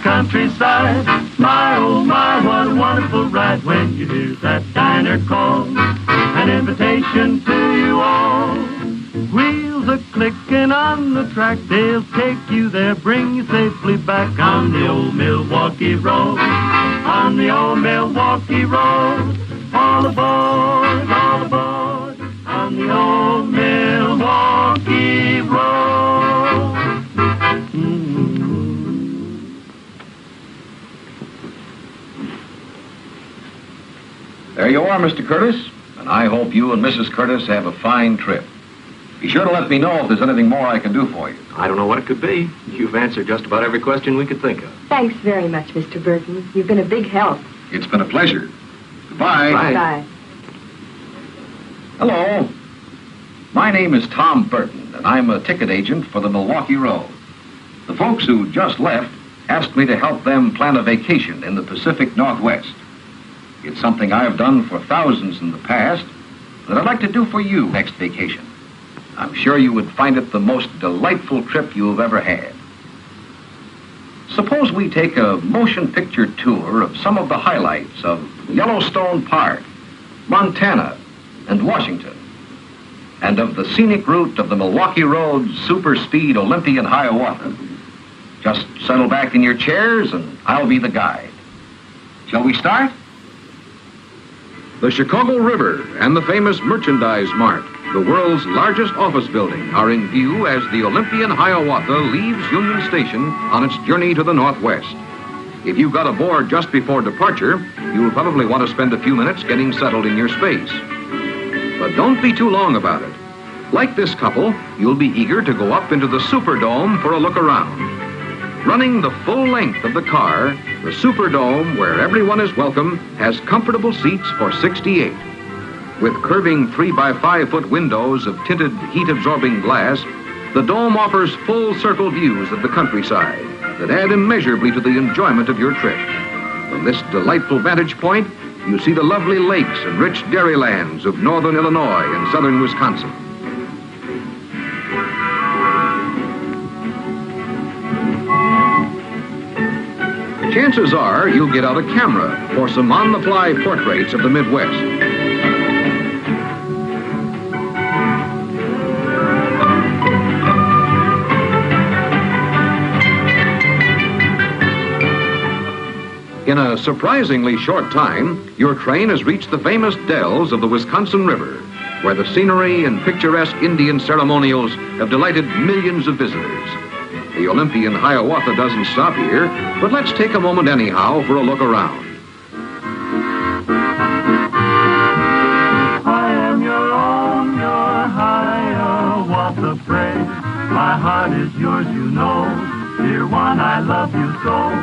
countryside. My, oh my, what a wonderful ride when you hear that diner call. An invitation to you all. Wheels are clicking on the track, they'll take you there, bring you safely back on the old Milwaukee Road. On the old Milwaukee Road. All aboard, on the old Milwaukee Road. There you are, Mr. Curtis, and I hope you and Mrs. Curtis have a fine trip. Be sure to let me know if there's anything more I can do for you. I don't know what it could be. You've answered just about every question we could think of. Thanks very much, Mr. Burton. You've been a big help. It's been a pleasure. Goodbye. Bye. Bye. Hello. My name is Tom Burton, and I'm a ticket agent for the Milwaukee Road. The folks who just left asked me to help them plan a vacation in the Pacific Northwest. It's something I've done for thousands in the past that I'd like to do for you next vacation. I'm sure you would find it the most delightful trip you've ever had. Suppose we take a motion picture tour of some of the highlights of Yellowstone Park, Montana, and Washington, and of the scenic route of the Milwaukee Road Super Speed Olympian Hiawatha. Just settle back in your chairs and I'll be the guide. Shall we start? The Chicago River and the famous Merchandise Mart, the world's largest office building, are in view as the Olympian Hiawatha leaves Union Station on its journey to the Northwest. If you got aboard just before departure, you'll probably want to spend a few minutes getting settled in your space. But don't be too long about it. Like this couple, you'll be eager to go up into the Superdome for a look around. Running the full length of the car, the Superdome, where everyone is welcome, has comfortable seats for 68. With curving 3-by-5-foot windows of tinted heat-absorbing glass, the dome offers full-circle views of the countryside that add immeasurably to the enjoyment of your trip. From this delightful vantage point, you see the lovely lakes and rich dairylands of northern Illinois and southern Wisconsin. Chances are you'll get out a camera for some on-the-fly portraits of the Midwest. In a surprisingly short time, your train has reached the famous dells of the Wisconsin River, where the scenery and picturesque Indian ceremonials have delighted millions of visitors. The Olympian Hiawatha doesn't stop here, but let's take a moment anyhow for a look around. I am your own, your Hiawatha brave. My heart is yours, you know. Dear one, I love you so.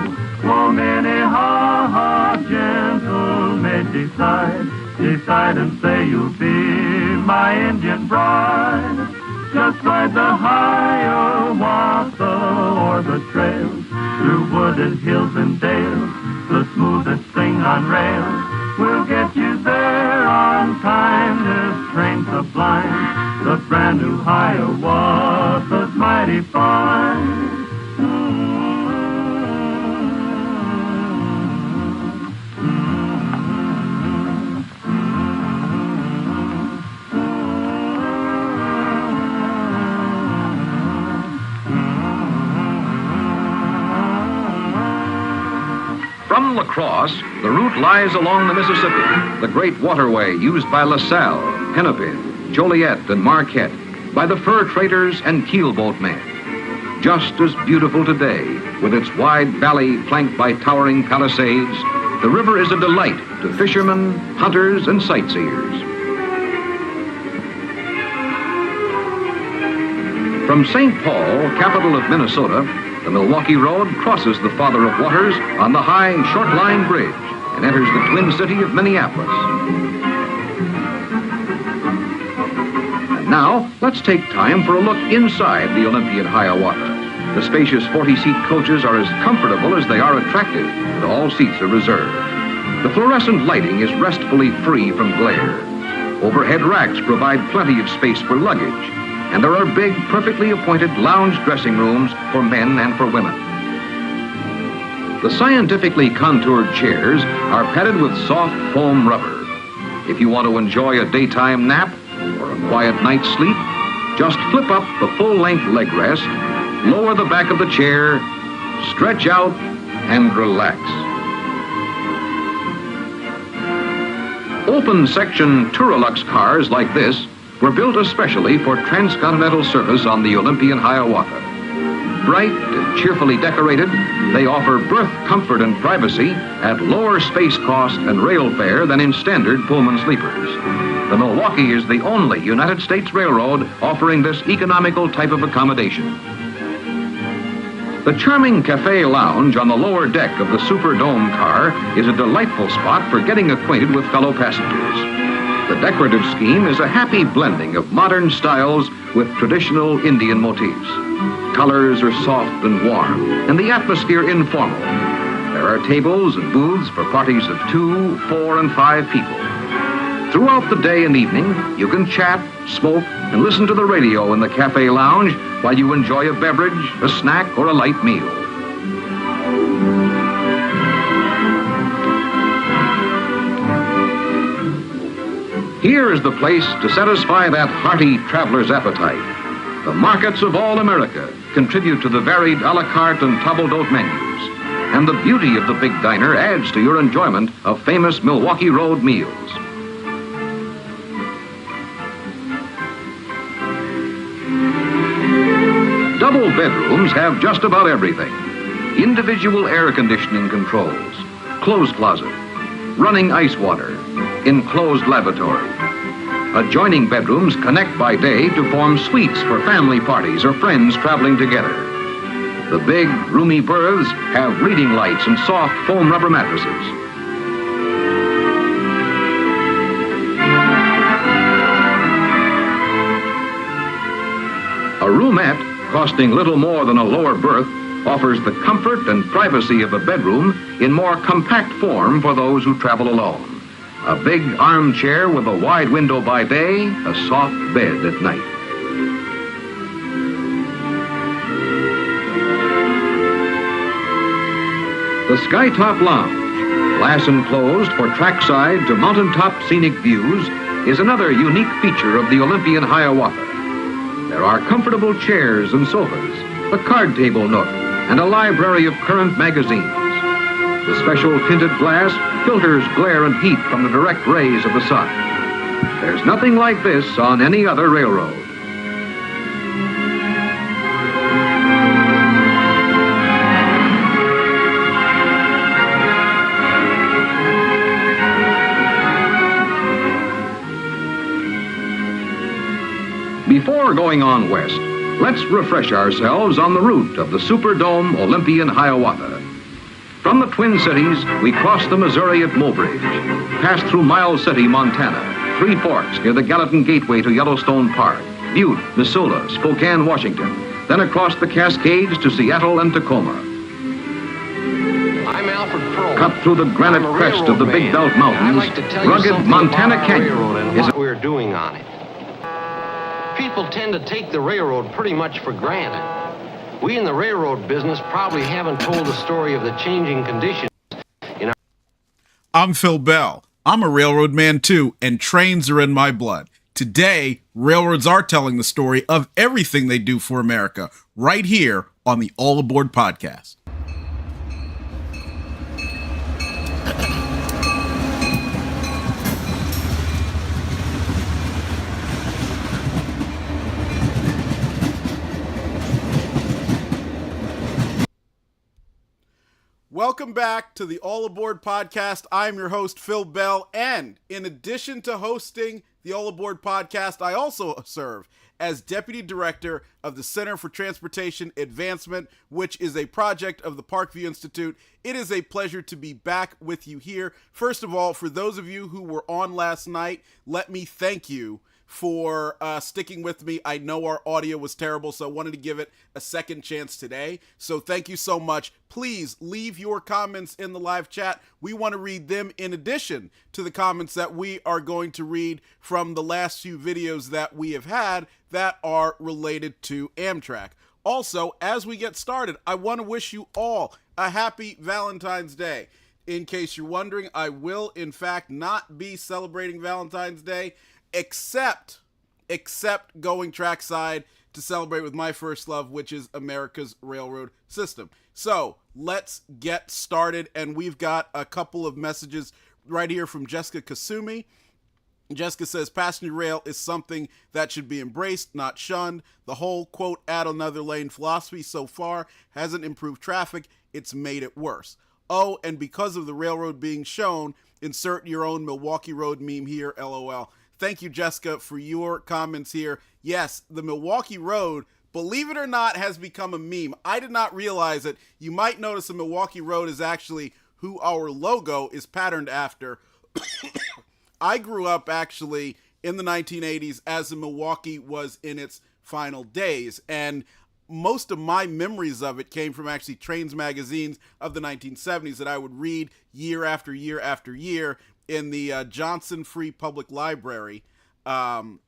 Oh, Minnehaha, gentle maid, decide and say you'll be my Indian bride. Just ride the Hiawatha o'er the trails, through wooded hills and dales, the smoothest thing on rails. We'll get you there on time, this train sublime, the brand new Hiawatha's mighty fine. From La Crosse, the route lies along the Mississippi, the great waterway used by LaSalle, Hennepin, Joliet, and Marquette, by the fur traders and keelboatmen. Just as beautiful today, with its wide valley flanked by towering palisades, the river is a delight to fishermen, hunters, and sightseers. From St. Paul, capital of Minnesota, the Milwaukee Road crosses the Father of Waters on the high short line bridge and enters the twin city of Minneapolis. And now, let's take time for a look inside the Olympian Hiawatha. The spacious 40-seat coaches are as comfortable as they are attractive, and all seats are reserved. The fluorescent lighting is restfully free from glare. Overhead racks provide plenty of space for luggage, and there are big, perfectly appointed lounge dressing rooms for men and for women. The scientifically contoured chairs are padded with soft foam rubber. If you want to enjoy a daytime nap or a quiet night's sleep, just flip up the full-length leg rest, lower the back of the chair, stretch out, and relax. Open-section Turolux cars like this were built especially for transcontinental service on the Olympian Hiawatha. Bright and cheerfully decorated, they offer berth comfort and privacy at lower space cost and rail fare than in standard Pullman sleepers. The Milwaukee is the only United States railroad offering this economical type of accommodation. The charming cafe lounge on the lower deck of the Superdome car is a delightful spot for getting acquainted with fellow passengers. The decorative scheme is a happy blending of modern styles with traditional Indian motifs. Colors are soft and warm, and the atmosphere informal. There are tables and booths for parties of 2, 4, and 5 people. Throughout the day and evening, you can chat, smoke, and listen to the radio in the cafe lounge while you enjoy a beverage, a snack, or a light meal. Here is the place to satisfy that hearty traveler's appetite. The markets of all America contribute to the varied a la carte and table-d'hôte menus. And the beauty of the big diner adds to your enjoyment of famous Milwaukee Road meals. Double bedrooms have just about everything. Individual air conditioning controls, clothes closet, running ice water, enclosed lavatory. Adjoining bedrooms connect by day to form suites for family parties or friends traveling together. The big, roomy berths have reading lights and soft foam rubber mattresses. A roomette, costing little more than a lower berth, offers the comfort and privacy of a bedroom in more compact form for those who travel alone. A big armchair with a wide window by day, a soft bed at night. The Skytop Lounge, glass enclosed for trackside to mountaintop scenic views, is another unique feature of the Olympian Hiawatha. There are comfortable chairs and sofas, a card table nook, and a library of current magazines. The special tinted glass filters glare and heat from the direct rays of the sun. There's nothing like this on any other railroad. Before going on west, let's refresh ourselves on the route of the Superdome Olympian Hiawatha. From the Twin Cities, we cross the Missouri at Mobridge, pass through Miles City, Montana, Three Forks near the Gallatin Gateway to Yellowstone Park, Butte, Missoula, Spokane, Washington, then across the Cascades to Seattle and Tacoma. I'm Alfred Pearl. Cut through the granite crest of the Big Belt Mountains, rugged Montana Canyon is what we're doing on it. People tend to take the railroad pretty much for granted. We in the railroad business probably haven't told the story of the changing conditions in our... I'm Phil Bell. I'm a railroad man too, and trains are in my blood. Today, railroads are telling the story of everything they do for America, right here on the All Aboard podcast. Welcome back to the All Aboard podcast. I'm your host, Phil Bell, and in addition to hosting the All Aboard podcast, I also serve as Deputy Director of the Center for Transportation Advancement, which is a project of the Parkview Institute. It is a pleasure to be back with you here. First of all, for those of you who were on last night, let me thank you for sticking with me. I know our audio was terrible, so I wanted to give it a second chance today. So thank you so much. Please leave your comments in the live chat. We want to read them in addition to the comments that we are going to read from the last few videos that we have had that are related to Amtrak. Also, as we get started, I want to wish you all a happy Valentine's Day. In case you're wondering, I will, in fact, not be celebrating Valentine's Day, except going trackside to celebrate with my first love, which is America's railroad system. So, let's get started, and we've got a couple of messages right here from Jessica Kasumi. Jessica says, passenger rail is something that should be embraced, not shunned. The whole, quote, add another lane philosophy so far hasn't improved traffic, it's made it worse. Oh, and because of the railroad being shown, insert your own Milwaukee Road meme here, LOL. Thank you, Jessica, for your comments here. Yes, the Milwaukee Road, believe it or not, has become a meme. I did not realize it. You might notice the Milwaukee Road is actually who our logo is patterned after. I grew up actually in the 1980s as the Milwaukee was in its final days, and most of my memories of it came from actually Trains magazines of the 1970s that I would read year after year after year in the Johnson Free Public Library in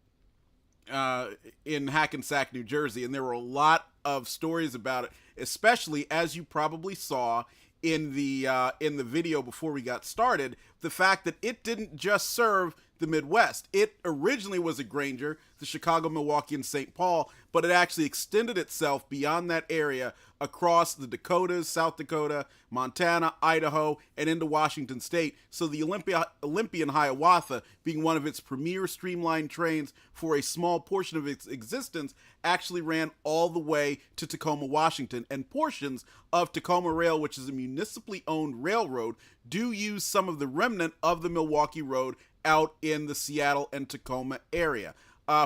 Hackensack, New Jersey, and there were a lot of stories about it, especially, as you probably saw in the video before we got started, the fact that it didn't just serve the Midwest. It originally was a Granger, the Chicago, Milwaukee, and St. Paul, but it actually extended itself beyond that area across the Dakotas, South Dakota, Montana, Idaho, and into Washington State. So the Olympian Hiawatha, being one of its premier streamlined trains for a small portion of its existence, actually ran all the way to Tacoma, Washington. And portions of Tacoma Rail, which is a municipally owned railroad, do use some of the remnant of the Milwaukee Road out in the Seattle and Tacoma area.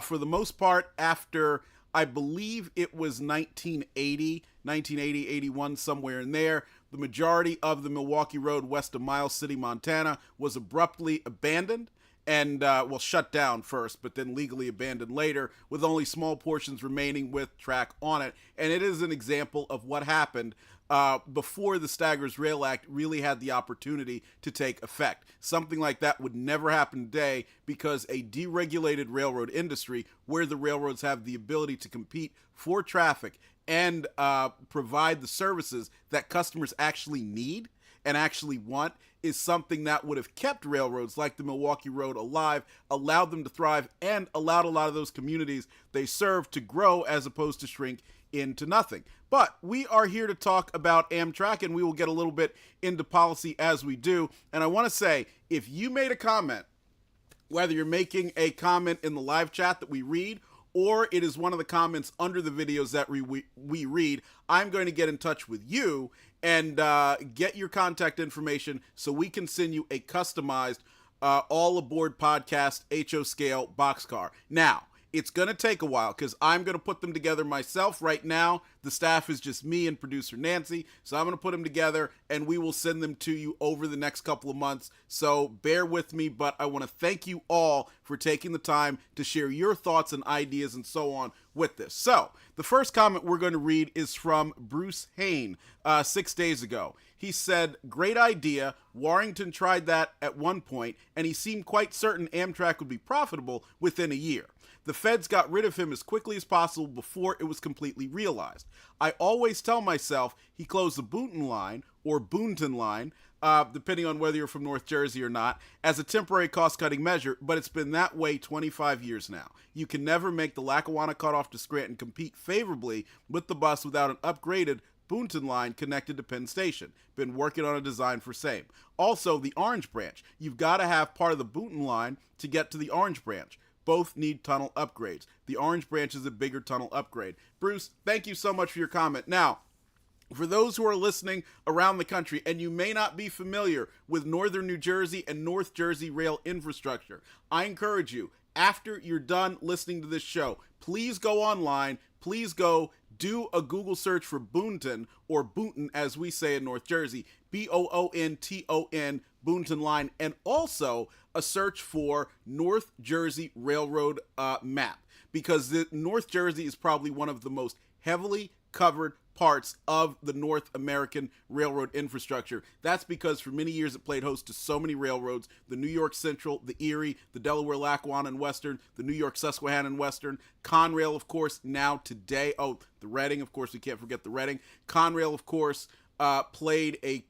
For the most part, after, I believe it was 1980, 81, somewhere in there, the majority of the Milwaukee Road west of Miles City, Montana, was abruptly abandoned and, shut down first, but then legally abandoned later, with only small portions remaining with track on it. And it is an example of what happened before the Staggers Rail Act really had the opportunity to take effect. Something like that would never happen today because a deregulated railroad industry, where the railroads have the ability to compete for traffic and provide the services that customers actually need and actually want, is something that would have kept railroads like the Milwaukee Road alive, allowed them to thrive, and allowed a lot of those communities they serve to grow as opposed to shrink into nothing. But we are here to talk about Amtrak, and we will get a little bit into policy as we do. And I want to say, if you made a comment, whether you're making a comment in the live chat that we read, or it is one of the comments under the videos that we read, I'm going to get in touch with you and get your contact information so we can send you a customized all aboard podcast HO scale boxcar. Now, it's going to take a while because I'm going to put them together myself. Right now, the staff is just me and producer Nancy, so I'm going to put them together and we will send them to you over the next couple of months. So bear with me, but I want to thank you all for taking the time to share your thoughts and ideas and so on with this. So the first comment we're going to read is from Bruce Hain 6 days ago. He said, great idea. Warrington tried that at one point, and he seemed quite certain Amtrak would be profitable within a year. The feds got rid of him as quickly as possible before it was completely realized. I always tell myself he closed the Boonton line, or Boonton line, depending on whether you're from North Jersey or not, as a temporary cost-cutting measure, but it's been that way 25 years now. You can never make the Lackawanna cutoff to Scranton compete favorably with the bus without an upgraded Boonton line connected to Penn Station. Been working on a design for same. Also, the Orange Branch. You've got to have part of the Boonton line to get to the Orange Branch. Both need tunnel upgrades. The Orange Branch is a bigger tunnel upgrade. Bruce, thank you so much for your comment. Now, for those who are listening around the country, and you may not be familiar with Northern New Jersey and North Jersey rail infrastructure, I encourage you, after you're done listening to this show, please go online, please go do a Google search for Boonton, or Boonton as we say in North Jersey, Boonton, Boonton Line, and also a search for North Jersey Railroad map, because North Jersey is probably one of the most heavily covered parts of the North American railroad infrastructure. That's because for many years it played host to so many railroads: the New York Central, the Erie, the Delaware Lackawanna and Western, the New York Susquehanna and Western, Conrail, of course, now today. Oh, the Reading, of course, we can't forget the Reading. Conrail, of course, played a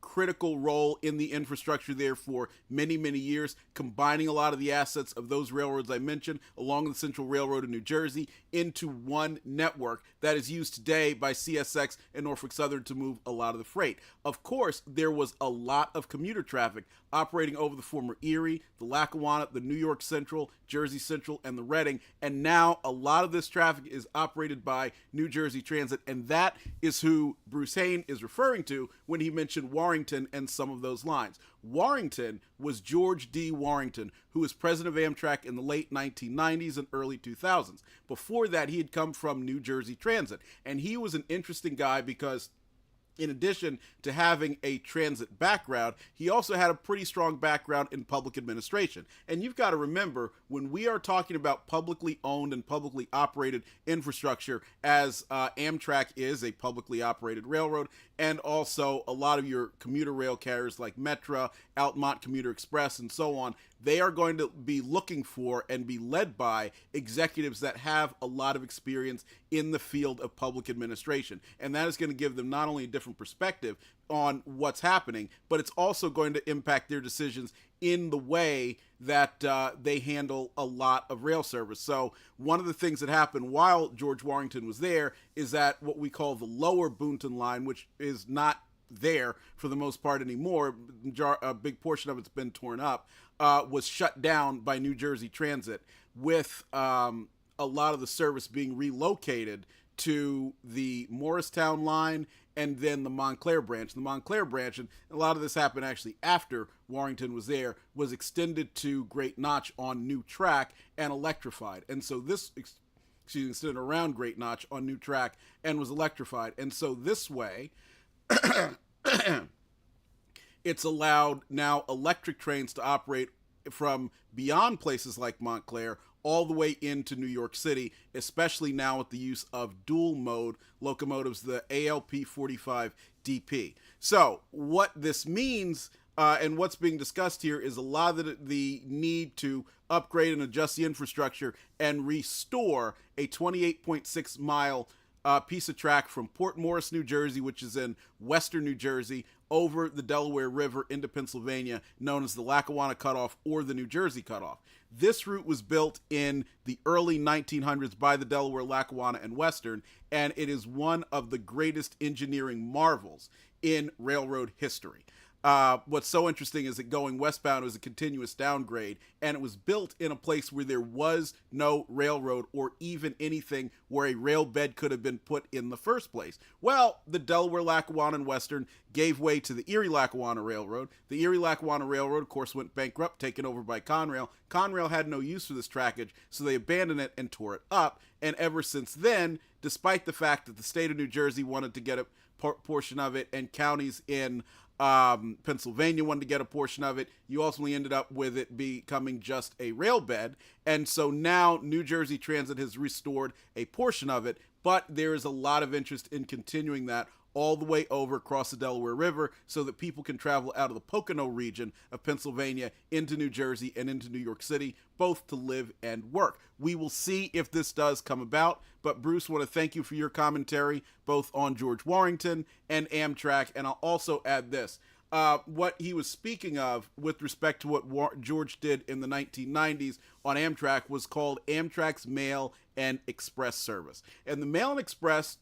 critical role in the infrastructure there for many, many years, combining a lot of the assets of those railroads I mentioned along the Central Railroad in New Jersey into one network that is used today by CSX and Norfolk Southern to move a lot of the freight. Of course, there was a lot of commuter traffic operating over the former Erie, the Lackawanna, the New York Central, Jersey Central, and the Reading, and now a lot of this traffic is operated by New Jersey Transit, and that is who Bruce Hain is referring to when he mentioned Warrington and some of those lines. Warrington was George D. Warrington, who was president of Amtrak in the late 1990s and early 2000s. Before that, he had come from New Jersey Transit, and he was an interesting guy because in addition to having a transit background, he also had a pretty strong background in public administration. And you've got to remember, when we are talking about publicly owned and publicly operated infrastructure, as Amtrak is a publicly operated railroad, and also a lot of your commuter rail carriers like Metra, Altamont Commuter Express, and so on, they are going to be looking for and be led by executives that have a lot of experience in the field of public administration. And that is going to give them not only a different perspective on what's happening, but it's also going to impact their decisions in the way that they handle a lot of rail service. So one of the things that happened while George Warrington was there is that what we call the lower Boonton line, which is not there for the most part anymore, a big portion of it's been torn up, was shut down by New Jersey Transit, with a lot of the service being relocated to the Morristown line and then the Montclair branch. The Montclair branch, and a lot of this happened actually after Warrington was there, was extended to Great Notch on new track and electrified. And so this, extended around Great Notch on new track and was electrified. And so this way, it's allowed now electric trains to operate from beyond places like Montclair all the way into New York City, especially now with the use of dual mode locomotives, the ALP 45 DP. So what this means and what's being discussed here is a lot of the need to upgrade and adjust the infrastructure and restore a 28.6 mile piece of track from Port Morris, New Jersey, which is in western New Jersey, over the Delaware River into Pennsylvania, known as the Lackawanna Cutoff or the New Jersey Cutoff. This route was built in the early 1900s by the Delaware Lackawanna and Western, and it is one of the greatest engineering marvels in railroad history. What's so interesting is that going westbound was a continuous downgrade, and it was built in a place where there was no railroad or even anything where a rail bed could have been put in the first place. Well, the Delaware Lackawanna and Western gave way to the Erie Lackawanna Railroad. The Erie Lackawanna Railroad, of course, went bankrupt, taken over by Conrail. Conrail had no use for this trackage, so they abandoned it and tore it up. And ever since then, despite the fact that the state of New Jersey wanted to get a portion of it and counties in Pennsylvania wanted to get a portion of it, you ultimately ended up with it becoming just a rail bed. And so now New Jersey Transit has restored a portion of it, but there is a lot of interest in continuing that all the way over across the Delaware River so that people can travel out of the Pocono region of Pennsylvania into New Jersey and into New York City, both to live and work. We will see if this does come about, but Bruce, I want to thank you for your commentary, both on George Warrington and Amtrak, and I'll also add this. What he was speaking of with respect to what George did in the 1990s on Amtrak was called Amtrak's Mail and Express Service. And the Mail and Express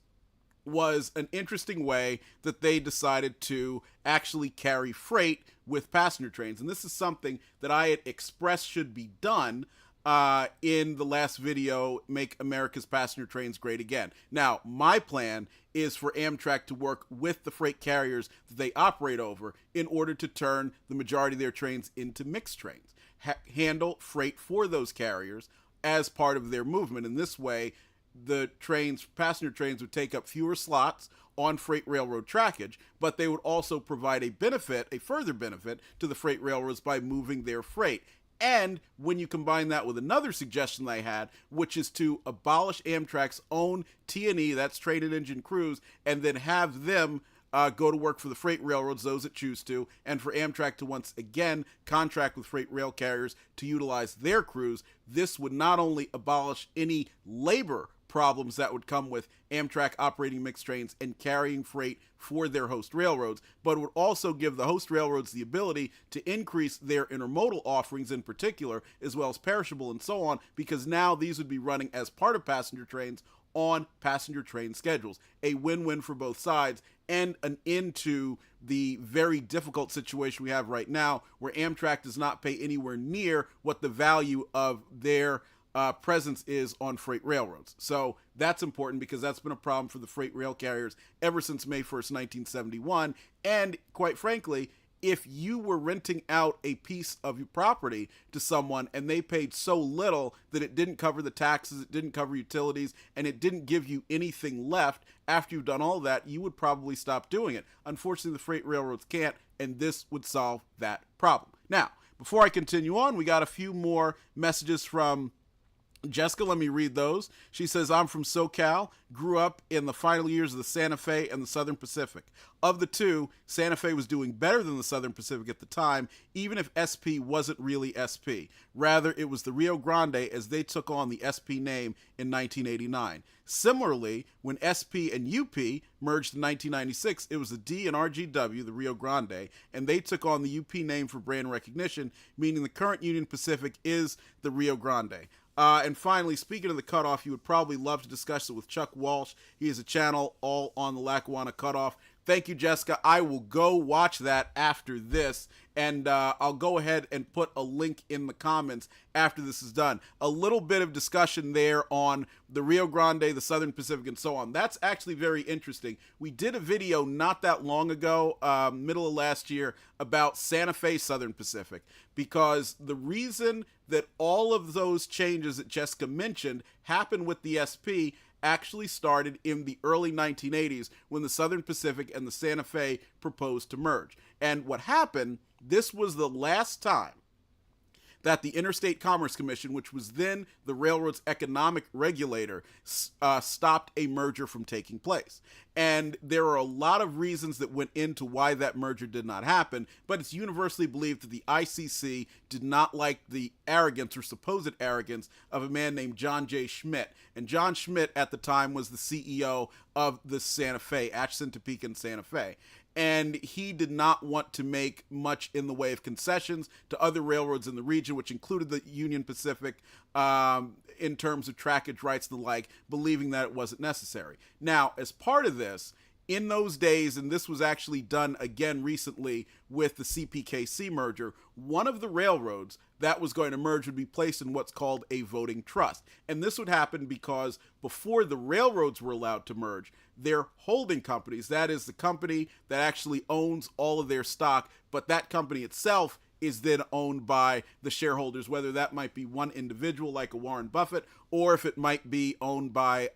was an interesting way that they decided to actually carry freight with passenger trains. And this is something that I had expressed should be done in the last video, Make America's Passenger Trains Great Again. Now, my plan is for Amtrak to work with the freight carriers that they operate over in order to turn the majority of their trains into mixed trains, handle freight for those carriers as part of their movement. In this way, the passenger trains would take up fewer slots on freight railroad trackage, but they would also provide a further benefit to the freight railroads by moving their freight. And when you combine that with another suggestion I had, which is to abolish Amtrak's own T&E, that's train and engine crews, and then have them go to work for the freight railroads, those that choose to, and for Amtrak to once again contract with freight rail carriers to utilize their crews, this would not only abolish any labor problems that would come with Amtrak operating mixed trains and carrying freight for their host railroads, but it would also give the host railroads the ability to increase their intermodal offerings in particular, as well as perishable and so on, because now these would be running as part of passenger trains on passenger train schedules. A win-win for both sides, and an end to the very difficult situation we have right now where Amtrak does not pay anywhere near what the value of their presence is on freight railroads. So that's important because that's been a problem for the freight rail carriers ever since May 1st, 1971. And quite frankly, if you were renting out a piece of your property to someone and they paid so little that it didn't cover the taxes, it didn't cover utilities, and it didn't give you anything left after you've done all that, you would probably stop doing it. Unfortunately, the freight railroads can't, and this would solve that problem. Now, before I continue on, we got a few more messages from Jessica. Let me read those. She says, I'm from SoCal, grew up in the final years of the Santa Fe and the Southern Pacific. Of the two, Santa Fe was doing better than the Southern Pacific at the time, even if SP wasn't really SP. Rather, it was the Rio Grande as they took on the SP name in 1989. Similarly, when SP and UP merged in 1996, it was the D and RGW, the Rio Grande, and they took on the UP name for brand recognition, meaning the current Union Pacific is the Rio Grande. And finally, speaking of the cutoff, you would probably love to discuss it with Chuck Walsh. He has a channel all on the Lackawanna cutoff. Thank you, Jessica. I will go watch that after this, and I'll go ahead and put a link in the comments after this is done. A little bit of discussion there on the Rio Grande, the Southern Pacific, and so on. That's actually very interesting. We did a video not that long ago, middle of last year, about Santa Fe Southern Pacific, because the reason that all of those changes that Jessica mentioned happened with the SP actually started in the early 1980s when the Southern Pacific and the Santa Fe proposed to merge. And what happened, this was the last time that the Interstate Commerce Commission, which was then the railroad's economic regulator, stopped a merger from taking place. And there are a lot of reasons that went into why that merger did not happen, but it's universally believed that the ICC did not like the arrogance or supposed arrogance of a man named John J. Schmidt. And John Schmidt at the time was the CEO of the Santa Fe, Atchison, Topeka, and Santa Fe. And he did not want to make much in the way of concessions to other railroads in the region, which included the Union Pacific, in terms of trackage rights and the like, believing that it wasn't necessary. Now, as part of this, in those days, and this was actually done again recently with the CPKC merger, one of the railroads that was going to merge would be placed in what's called a voting trust. And this would happen because before the railroads were allowed to merge, their holding companies, that is the company that actually owns all of their stock, but that company itself is then owned by the shareholders, whether that might be one individual like a Warren Buffett, or if it might be owned by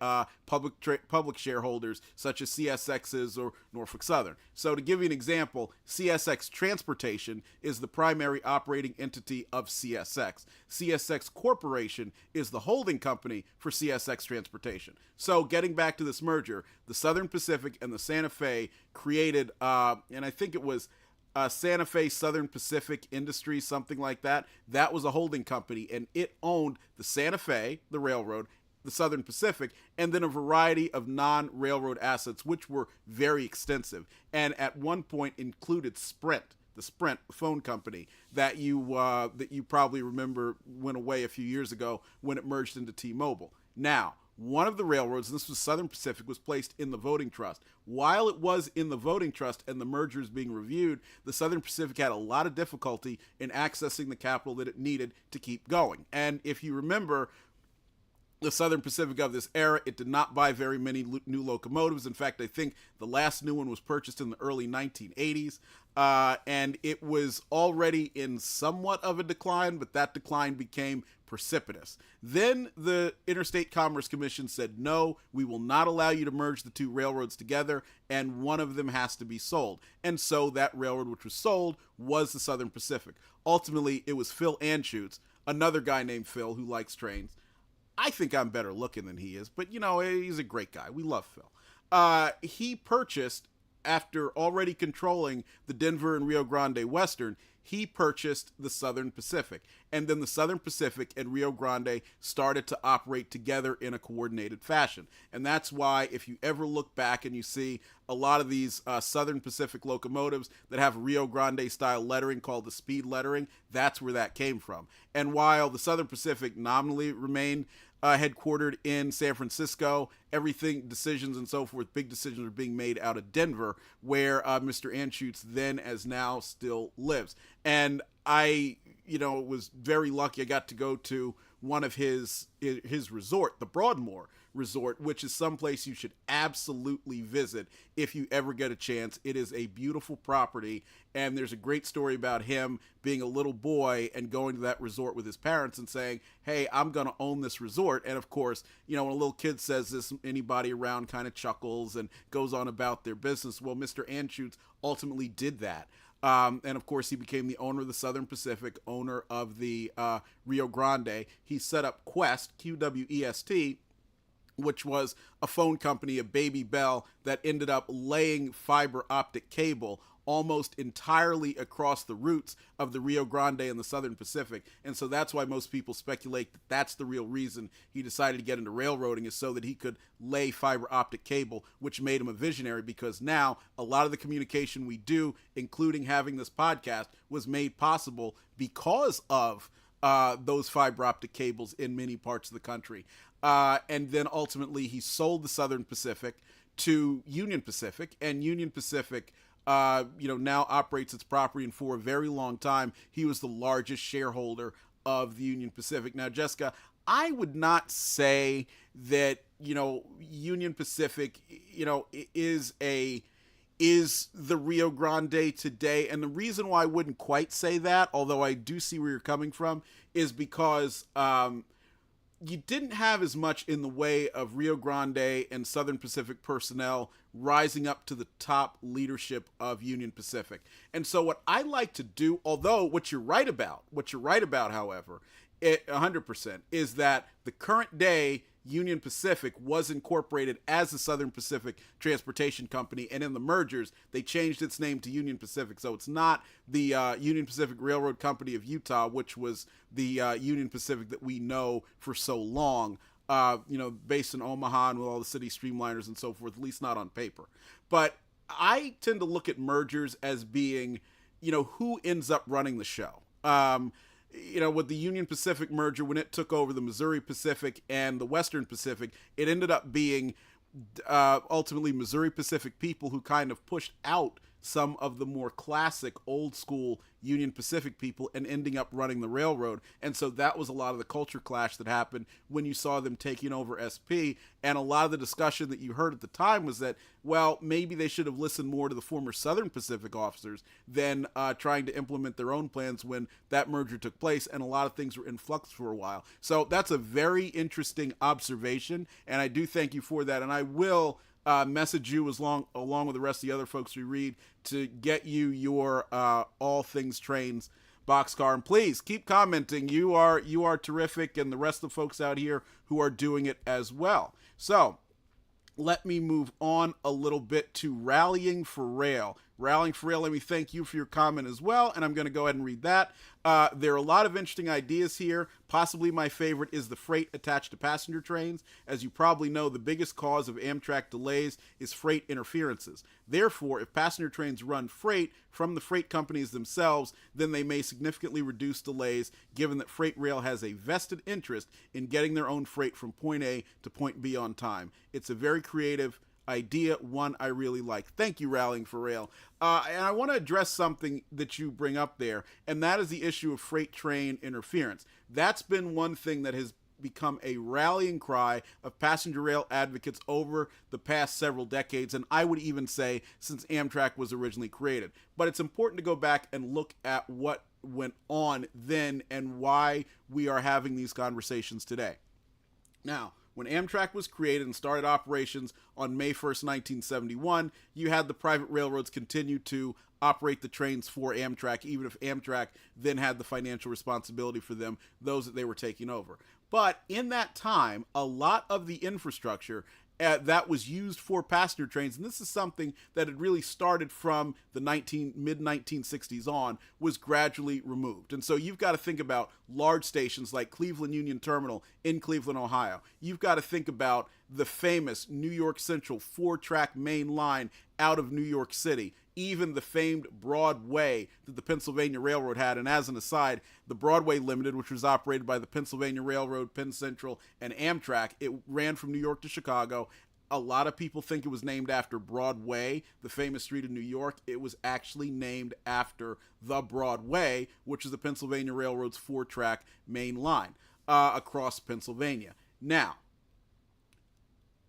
public shareholders such as CSX's or Norfolk Southern. So to give you an example, CSX Transportation is the primary operating entity of CSX. CSX Corporation is the holding company for CSX Transportation. So getting back to this merger, the Southern Pacific and the Santa Fe created, and I think it was Santa Fe Southern Pacific Industries, something like that. That was a holding company, and it owned the Santa Fe, the railroad, the Southern Pacific, and then a variety of non-railroad assets, which were very extensive, and at one point included Sprint, the Sprint phone company that you probably remember went away a few years ago when it merged into T-Mobile. Now, one of the railroads, and this was Southern Pacific, was placed in the voting trust. While it was in the voting trust and the merger is being reviewed, the Southern Pacific had a lot of difficulty in accessing the capital that it needed to keep going. And if you remember, the Southern Pacific of this era. It did not buy very many new locomotives. In fact, I think the last new one was purchased in the early 1980s, and it was already in somewhat of a decline, but that decline became precipitous. Then the Interstate Commerce Commission said, no, we will not allow you to merge the two railroads together, and one of them has to be sold. And so that railroad which was sold was the Southern Pacific. Ultimately, it was Phil Anschutz, another guy named Phil who likes trains. I think I'm better looking than he is, but, he's a great guy. We love Phil. He purchased, after already controlling the Denver and Rio Grande Western, he purchased the Southern Pacific. And then the Southern Pacific and Rio Grande started to operate together in a coordinated fashion. And that's why if you ever look back and you see a lot of these Southern Pacific locomotives that have Rio Grande style lettering called the speed lettering, that's where that came from. And while the Southern Pacific nominally remained headquartered in San Francisco, decisions and so forth, big decisions are being made out of Denver, where Mr. Anschutz then as now still lives. And I, was very lucky. I got to go to one of his resort, the Broadmoor Resort, which is someplace you should absolutely visit if you ever get a chance. It is a beautiful property, and there's a great story about him being a little boy and going to that resort with his parents and saying, hey, I'm going to own this resort. And of course, when a little kid says this, anybody around kind of chuckles and goes on about their business. Well, Mr. Anschutz ultimately did that. And of course, he became the owner of the Southern Pacific, owner of the Rio Grande. He set up Quest, QWEST, which was a phone company, a baby bell, that ended up laying fiber optic cable almost entirely across the routes of the Rio Grande and the Southern Pacific. And so that's why most people speculate that that's the real reason he decided to get into railroading, is so that he could lay fiber optic cable, which made him a visionary, because now a lot of the communication we do, including having this podcast, was made possible because of those fiber optic cables in many parts of the country. And then ultimately he sold the Southern Pacific to Union Pacific, and Union Pacific now operates its property, and for a very long time, he was the largest shareholder of the Union Pacific. Now, Jessica, I would not say that, Union Pacific, is the Rio Grande today. And the reason why I wouldn't quite say that, although I do see where you're coming from, is because, you didn't have as much in the way of Rio Grande and Southern Pacific personnel rising up to the top leadership of Union Pacific. And so what I like to do, although what you're right about, however, 100%, is that the current day Union Pacific was incorporated as the Southern Pacific Transportation Company, and in the mergers, they changed its name to Union Pacific. So it's not the Union Pacific Railroad Company of Utah, which was the Union Pacific that we know for so long, based in Omaha and with all the city streamliners and so forth, at least not on paper. But I tend to look at mergers as being, who ends up running the show. With the Union Pacific merger, when it took over the Missouri Pacific and the Western Pacific, it ended up being ultimately Missouri Pacific people who kind of pushed out some of the more classic old school Union Pacific people and ending up running the railroad. And so that was a lot of the culture clash that happened when you saw them taking over SP. And a lot of the discussion that you heard at the time was that, well, maybe they should have listened more to the former Southern Pacific officers than trying to implement their own plans when that merger took place, and a lot of things were in flux for a while. So that's a very interesting observation, and I do thank you for that. And I will message you along with the rest of the other folks we read to get you your All Things Trains boxcar. And please keep commenting. You are terrific, and the rest of the folks out here who are doing it as well. So let me move on a little bit to Rallying for Rail. Rallying for Rail, let me thank you for your comment as well, and I'm going to go ahead and read that. There are a lot of interesting ideas here. Possibly my favorite is the freight attached to passenger trains. As you probably know, the biggest cause of Amtrak delays is freight interferences. Therefore, if passenger trains run freight from the freight companies themselves, then they may significantly reduce delays, given that freight rail has a vested interest in getting their own freight from point A to point B on time. It's a very creative idea, one I really like. Thank you, Rallying for Rail. And I want to address something that you bring up there, and that is the issue of freight train interference. That's been one thing that has become a rallying cry of passenger rail advocates over the past several decades, and I would even say since Amtrak was originally created. But it's important to go back and look at what went on then and why we are having these conversations today. Now, when Amtrak was created and started operations on May 1st, 1971, you had the private railroads continue to operate the trains for Amtrak, even if Amtrak then had the financial responsibility for them, those that they were taking over. But in that time, a lot of the infrastructure that was used for passenger trains, and this is something that had really started from the mid-1960s on, was gradually removed. And so you've got to think about large stations like Cleveland Union Terminal in Cleveland, Ohio. You've got to think about the famous New York Central 4-track main line out of New York City, even the famed Broadway that the Pennsylvania Railroad had. And as an aside, the Broadway Limited, which was operated by the Pennsylvania Railroad, Penn Central, and Amtrak, it ran from New York to Chicago. A lot of people think it was named after Broadway, the famous street in New York. It was actually named after the Broadway, which is the Pennsylvania Railroad's 4-track main line across Pennsylvania. Now,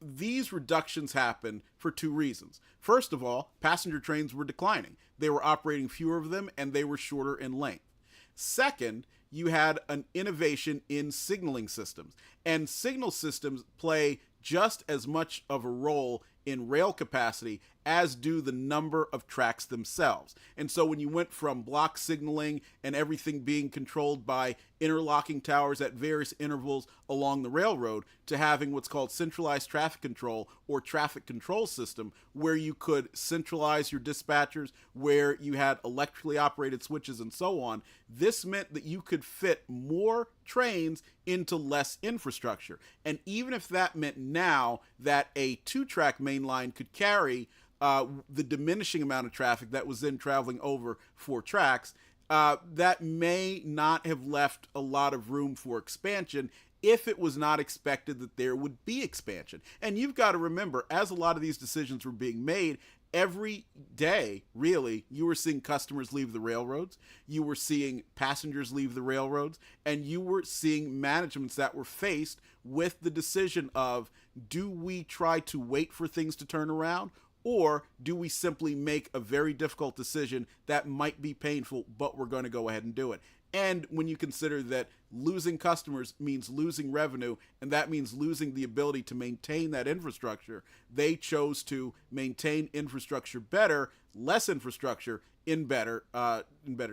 these reductions happened for two reasons. First of all, passenger trains were declining. They were operating fewer of them, and they were shorter in length. Second, you had an innovation in signaling systems, and signal systems play just as much of a role in rail capacity as do the number of tracks themselves. And so when you went from block signaling and everything being controlled by interlocking towers at various intervals along the railroad to having what's called centralized traffic control or traffic control system, where you could centralize your dispatchers, where you had electrically operated switches and so on, this meant that you could fit more trains into less infrastructure. And even if that meant now that a 2-track main line could carry the diminishing amount of traffic that was then traveling over 4 tracks, that may not have left a lot of room for expansion if it was not expected that there would be expansion. And you've got to remember, as a lot of these decisions were being made, every day, really, you were seeing customers leave the railroads, you were seeing passengers leave the railroads, and you were seeing managements that were faced with the decision of, do we try to wait for things to turn around, or do we simply make a very difficult decision that might be painful, but we're going to go ahead and do it? And when you consider that losing customers means losing revenue, and that means losing the ability to maintain that infrastructure, they chose to maintain infrastructure better, less infrastructure in better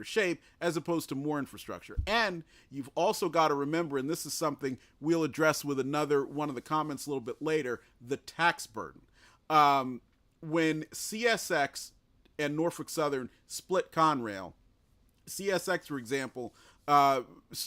shape, as opposed to more infrastructure. And you've also got to remember, and this is something we'll address with another one of the comments a little bit later, the tax burden. When CSX and Norfolk Southern split Conrail, CSX, for example,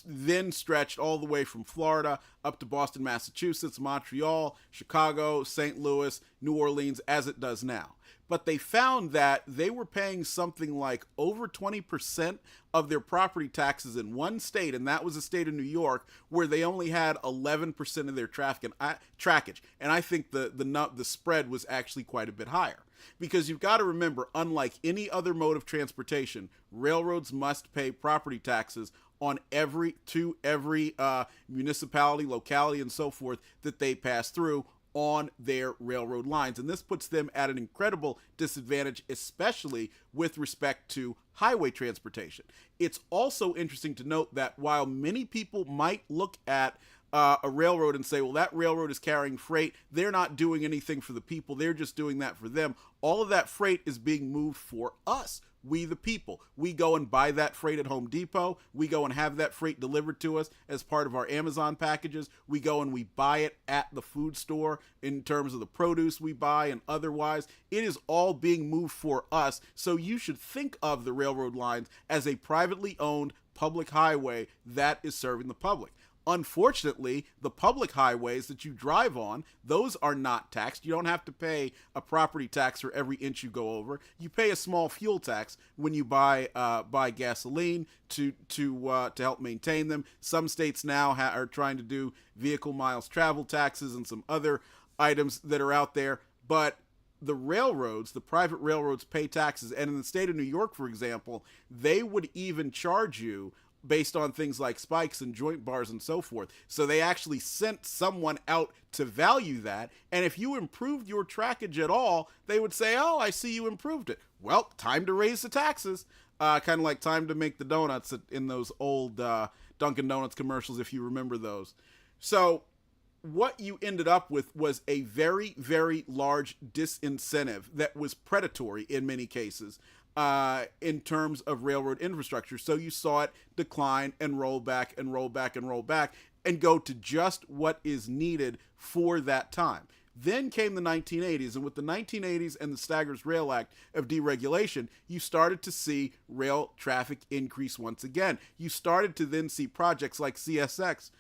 then stretched all the way from Florida up to Boston, Massachusetts, Montreal, Chicago, St. Louis, New Orleans, as it does now. But they found that they were paying something like over 20% of their property taxes in one state, and that was the state of New York, where they only had 11% of their trackage. And I think the spread was actually quite a bit higher. Because you've got to remember, unlike any other mode of transportation, railroads must pay property taxes on every municipality, locality, and so forth that they pass through on their railroad lines. And this puts them at an incredible disadvantage, especially with respect to highway transportation. It's also interesting to note that while many people might look at a railroad and say, well, that railroad is carrying freight, they're not doing anything for the people, they're just doing that for them. All of that freight is being moved for us, we the people. We go and buy that freight at Home Depot. We go and have that freight delivered to us as part of our Amazon packages. We go and we buy it at the food store in terms of the produce we buy and otherwise. It is all being moved for us. So you should think of the railroad lines as a privately owned public highway that is serving the public. Unfortunately, the public highways that you drive on, those are not taxed. You don't have to pay a property tax for every inch you go over. You pay a small fuel tax when you buy gasoline to help maintain them. Some states now are trying to do vehicle miles travel taxes and some other items that are out there. But the railroads, the private railroads, pay taxes. And in the state of New York, for example, they would even charge you based on things like spikes and joint bars and so forth. So they actually sent someone out to value that. And if you improved your trackage at all, they would say, oh, I see you improved it. Well, time to raise the taxes. Kind of like time to make the donuts in those old Dunkin' Donuts commercials, if you remember those. So what you ended up with was a very, very large disincentive that was predatory in many cases in terms of railroad infrastructure. So you saw it decline and roll back and roll back and roll back and go to just what is needed for that time. Then came the 1980s, and with the 1980s and the Staggers Rail Act of deregulation, you started to see rail traffic increase once again. You started to then see projects like CSX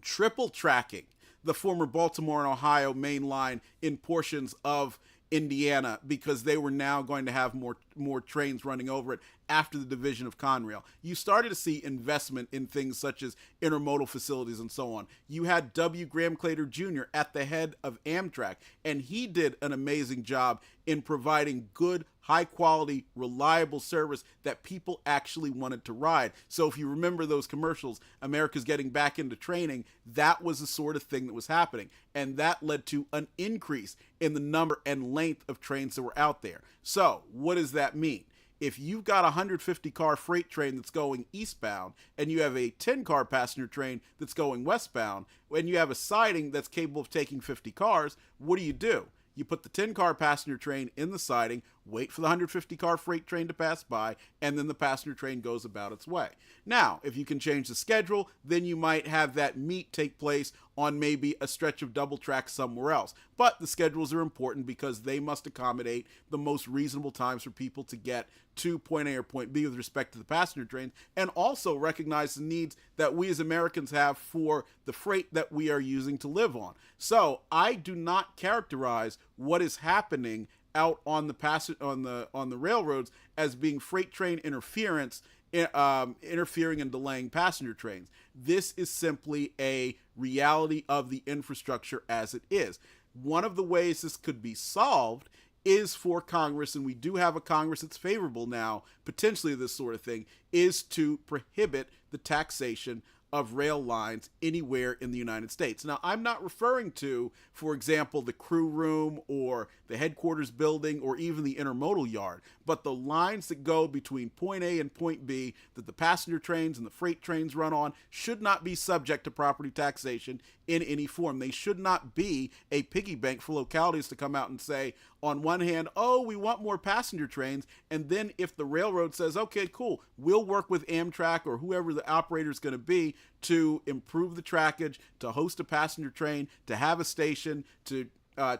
triple tracking the former Baltimore and Ohio main line in portions of Indiana because they were now going to have more trains running over it after the division of Conrail. You started to see investment in things such as intermodal facilities and so on. You had W. Graham Claytor Jr. at the head of Amtrak, and he did an amazing job in providing good, high-quality, reliable service that people actually wanted to ride. So if you remember those commercials, America's getting back into training, that was the sort of thing that was happening. And that led to an increase in the number and length of trains that were out there. So what does that mean? If you've got a 150-car freight train that's going eastbound and you have a 10-car passenger train that's going westbound, and you have a siding that's capable of taking 50 cars, what do? You put the 10-car passenger train in the siding, wait for the 150-car freight train to pass by, and then the passenger train goes about its way. Now, if you can change the schedule, then you might have that meet take place on maybe a stretch of double track somewhere else. But the schedules are important because they must accommodate the most reasonable times for people to get to point A or point B with respect to the passenger trains, and also recognize the needs that we as Americans have for the freight that we are using to live on. So I do not characterize what is happening out on the railroads as being freight train interference, interfering and delaying passenger trains. This is simply a reality of the infrastructure as it is. One of the ways this could be solved is for Congress, and we do have a Congress that's favorable now, potentially this sort of thing, is to prohibit the taxation of rail lines anywhere in the United States. Now, I'm not referring to, for example, the crew room or the headquarters building or even the intermodal yard, but the lines that go between point A and point B that the passenger trains and the freight trains run on should not be subject to property taxation in any form. They should not be a piggy bank for localities to come out and say, on one hand, oh, we want more passenger trains, and then if the railroad says, okay, cool, we'll work with Amtrak or whoever the operator is going to be to improve the trackage, to host a passenger train, to have a station, to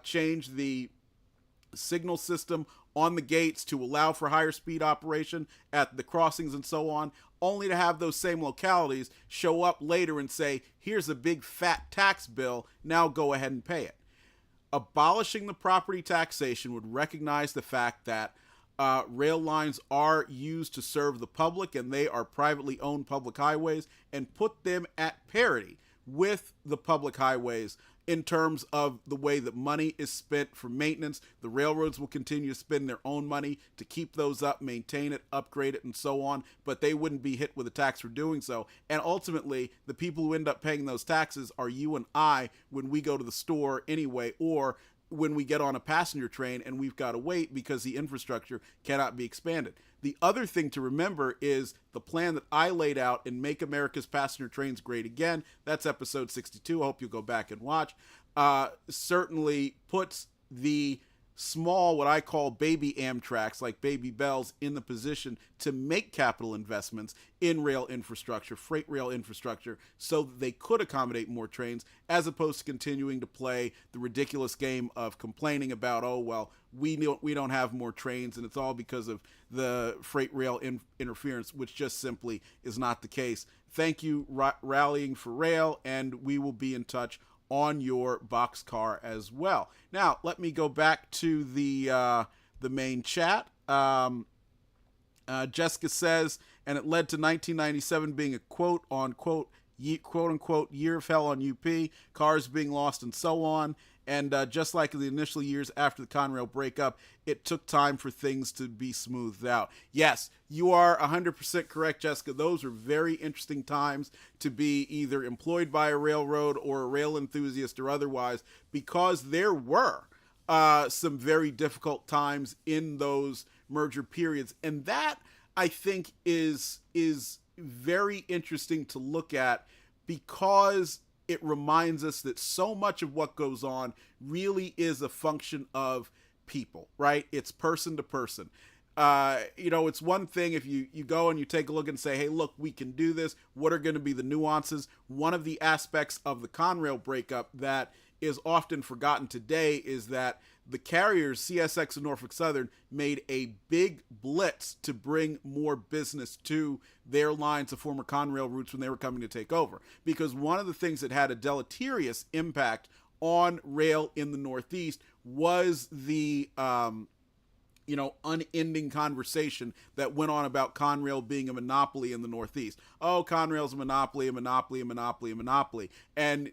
change the signal system on the gates to allow for higher speed operation at the crossings and so on, only to have those same localities show up later and say, here's a big fat tax bill, now go ahead and pay it. Abolishing the property taxation would recognize the fact that rail lines are used to serve the public and they are privately owned public highways, and put them at parity with the public highways in terms of the way that money is spent for maintenance. The railroads will continue to spend their own money to keep those up, maintain it, upgrade it, and so on, but they wouldn't be hit with a tax for doing so. And ultimately, the people who end up paying those taxes are you and I when we go to the store anyway, or when we get on a passenger train and we've got to wait because the infrastructure cannot be expanded. The other thing to remember is the plan that I laid out in Make America's Passenger Trains Great Again, that's episode 62, I hope you'll go back and watch, certainly puts the small, what I call baby Amtraks, like Baby Bells, in the position to make capital investments in rail infrastructure, freight rail infrastructure, so that they could accommodate more trains, as opposed to continuing to play the ridiculous game of complaining about, oh, well, we don't have more trains, and it's all because of the freight rail interference, which just simply is not the case. Thank you, Rallying for Rail, and we will be in touch on your boxcar as well. Now, let me go back to the main chat. Jessica says, and it led to 1997 being a quote-unquote year of hell on UP, cars being lost and so on. And just like in the initial years after the Conrail breakup, it took time for things to be smoothed out. Yes, you are 100% correct, Jessica. Those are very interesting times to be either employed by a railroad or a rail enthusiast or otherwise, because there were some very difficult times in those merger periods. And that, I think, is very interesting to look at, because it reminds us that so much of what goes on really is a function of people, right? It's person to person. It's one thing if you go and you take a look and say, hey, look, we can do this. What are going to be the nuances? One of the aspects of the Conrail breakup that is often forgotten today is that the carriers, CSX and Norfolk Southern, made a big blitz to bring more business to their lines of former Conrail routes when they were coming to take over. Because one of the things that had a deleterious impact on rail in the Northeast was the unending conversation that went on about Conrail being a monopoly in the Northeast. Oh, Conrail's a monopoly, a monopoly, a monopoly, a monopoly. And,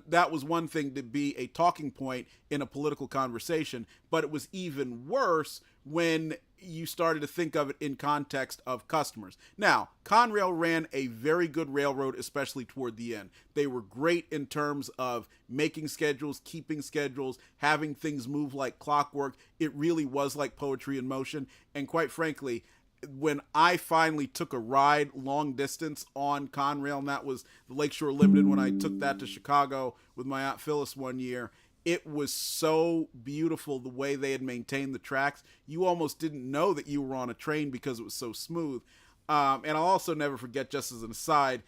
that was one thing to be a talking point in a political conversation, but it was even worse when you started to think of it in context of customers. Now, Conrail ran a very good railroad, especially toward the end. They were great in terms of making schedules, keeping schedules, having things move like clockwork. It really was like poetry in motion. And quite frankly, when I finally took a ride long distance on Conrail, and that was the Lakeshore Limited when I took that to Chicago with my Aunt Phyllis one year, it was so beautiful the way they had maintained the tracks. You almost didn't know that you were on a train because it was so smooth. And I'll also never forget, just as an aside,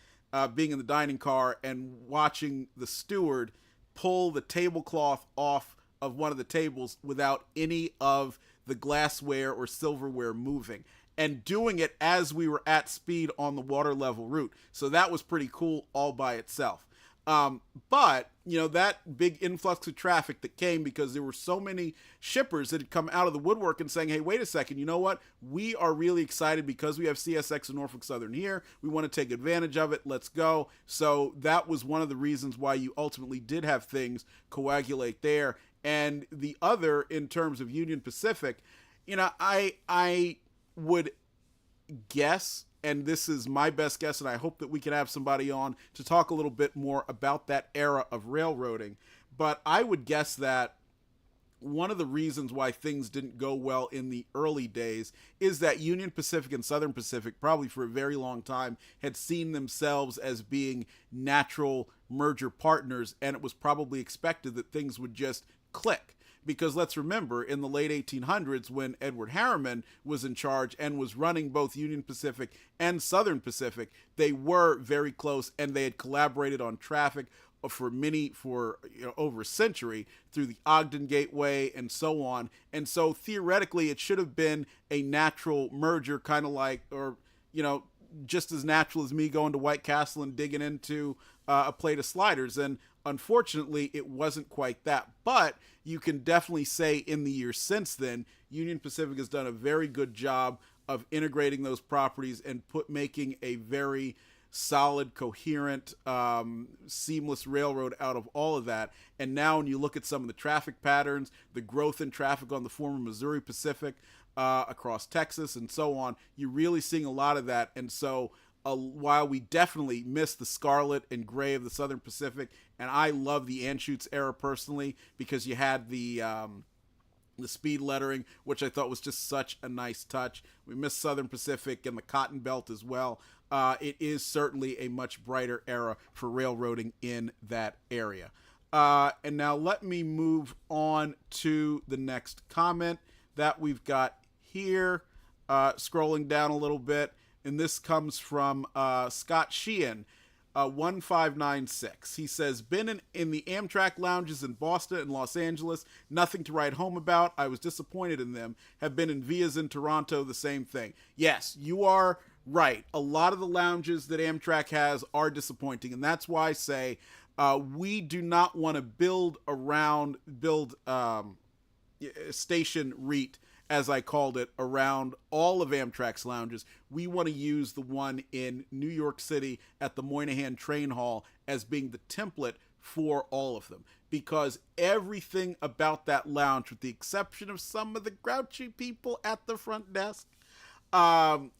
being in the dining car and watching the steward pull the tablecloth off of one of the tables without any of the glassware or silverware moving, and doing it as we were at speed on the water level route. So that was pretty cool all by itself. But that big influx of traffic that came because there were so many shippers that had come out of the woodwork and saying, hey, wait a second, you know what? We are really excited because we have CSX and Norfolk Southern here. We want to take advantage of it. Let's go. So that was one of the reasons why you ultimately did have things coagulate there. And the other, in terms of Union Pacific, I would guess, and this is my best guess, and I hope that we can have somebody on to talk a little bit more about that era of railroading, but I would guess that one of the reasons why things didn't go well in the early days is that Union Pacific and Southern Pacific, probably for a very long time, had seen themselves as being natural merger partners, and it was probably expected that things would just click. Because let's remember, in the late 1800s, when Edward Harriman was in charge and was running both Union Pacific and Southern Pacific, they were very close, and they had collaborated on traffic for over a century through the Ogden Gateway and so on. And so theoretically, it should have been a natural merger, kind of like, or just as natural as me going to White Castle and digging into a plate of sliders. And unfortunately, it wasn't quite that. But you can definitely say in the years since then, Union Pacific has done a very good job of integrating those properties and making a very solid, coherent, seamless railroad out of all of that. And now when you look at some of the traffic patterns, the growth in traffic on the former Missouri Pacific, across Texas and so on, you're really seeing a lot of that. And so while we definitely miss the scarlet and gray of the Southern Pacific, and I love the Anschutz era personally because you had the speed lettering, which I thought was just such a nice touch. We miss Southern Pacific and the Cotton Belt as well. It is certainly a much brighter era for railroading in that area. And now let me move on to the next comment that we've got here, scrolling down a little bit. And this comes from Scott Sheehan, 1596. He says, been in the Amtrak lounges in Boston and Los Angeles. Nothing to write home about. I was disappointed in them. Have been in Vias in Toronto. The same thing. Yes, you are right. A lot of the lounges that Amtrak has are disappointing. And that's why I say we do not want to build station REIT, as I called it, around all of Amtrak's lounges. We want to use the one in New York City at the Moynihan Train Hall as being the template for all of them. because everything about that lounge, with the exception of some of the grouchy people at the front desk,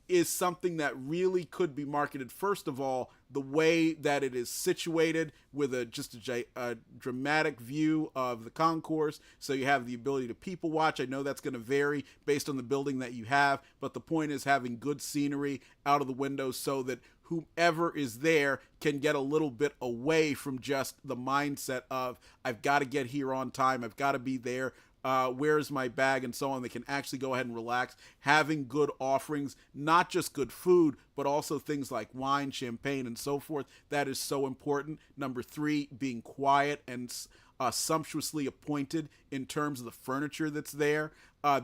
is something that really could be marketed. First of all, the way that it is situated with a dramatic view of the concourse, so you have the ability to people watch. I know that's going to vary based on the building that you have, but the point is having good scenery out of the windows so that whomever is there can get a little bit away from just the mindset of, I've got to get here on time, I've got to be there, where's my bag, and so on. They can actually go ahead and relax, having good offerings, not just good food, but also things like wine, champagne, and so forth. That is so important. Number 3, being quiet and sumptuously appointed in terms of the furniture that's there.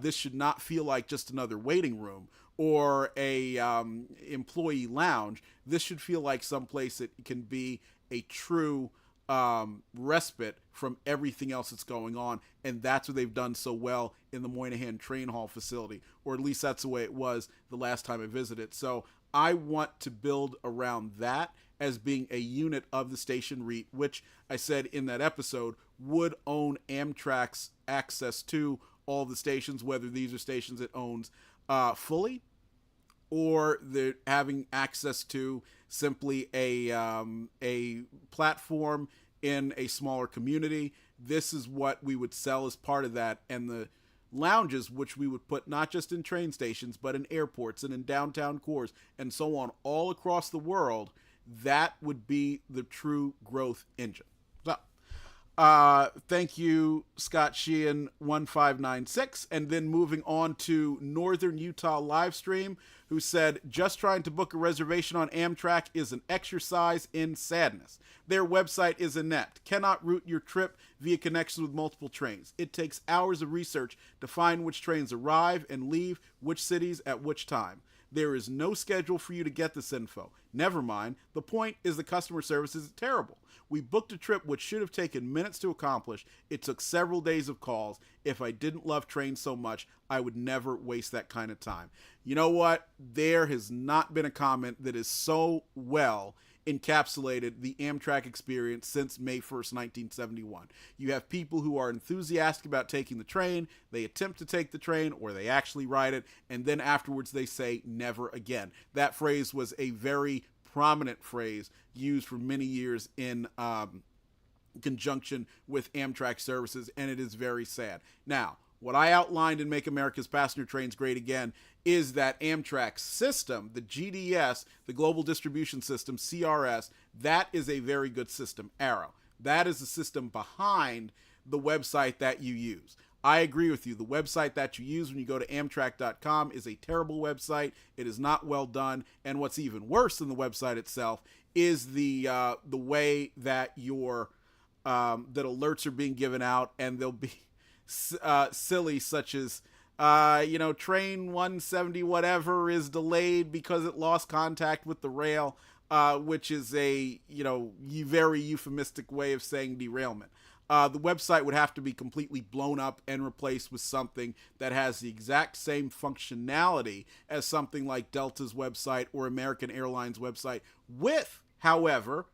This should not feel like just another waiting room or a employee lounge. This should feel like someplace that can be a true respite from everything else that's going on, and that's what they've done so well in the Moynihan Train Hall facility, or at least that's the way it was the last time I visited. So I want to build around that as being a unit of the station REIT, which I said in that episode would own Amtrak's access to all the stations, whether these are stations it owns fully, or they're having access to simply a platform in a smaller community. This is what we would sell as part of that. And the lounges, which we would put not just in train stations, but in airports and in downtown cores and so on, all across the world, that would be the true growth engine. So, thank you, Scott Sheehan 1596. And then moving on to Northern Utah Livestream, who said, just trying to book a reservation on Amtrak is an exercise in sadness. Their website is inept. Cannot route your trip via connections with multiple trains. It takes hours of research to find which trains arrive and leave which cities at which time. There is no schedule for you to get this info. Never mind, the point is the customer service is terrible. We booked a trip which should have taken minutes to accomplish. It took several days of calls. If I didn't love trains so much, I would never waste that kind of time. You know what? There has not been a comment that is so well encapsulated the Amtrak experience since May 1st, 1971. You have people who are enthusiastic about taking the train, they attempt to take the train, or they actually ride it, and then afterwards they say, never again. That phrase was a very prominent phrase used for many years in conjunction with Amtrak services, and it is very sad. Now, what I outlined in Make America's Passenger Trains Great Again is that Amtrak system, the GDS, the Global Distribution System, CRS, that is a very good system. Arrow. That is the system behind the website that you use. I agree with you. The website that you use when you go to Amtrak.com is a terrible website. It is not well done. And what's even worse than the website itself is the way that your that alerts are being given out, and they'll be silly, such as train 170 whatever is delayed because it lost contact with the rail, which is a very euphemistic way of saying derailment. The website would have to be completely blown up and replaced with something that has the exact same functionality as something like Delta's website or American Airlines website, with, however,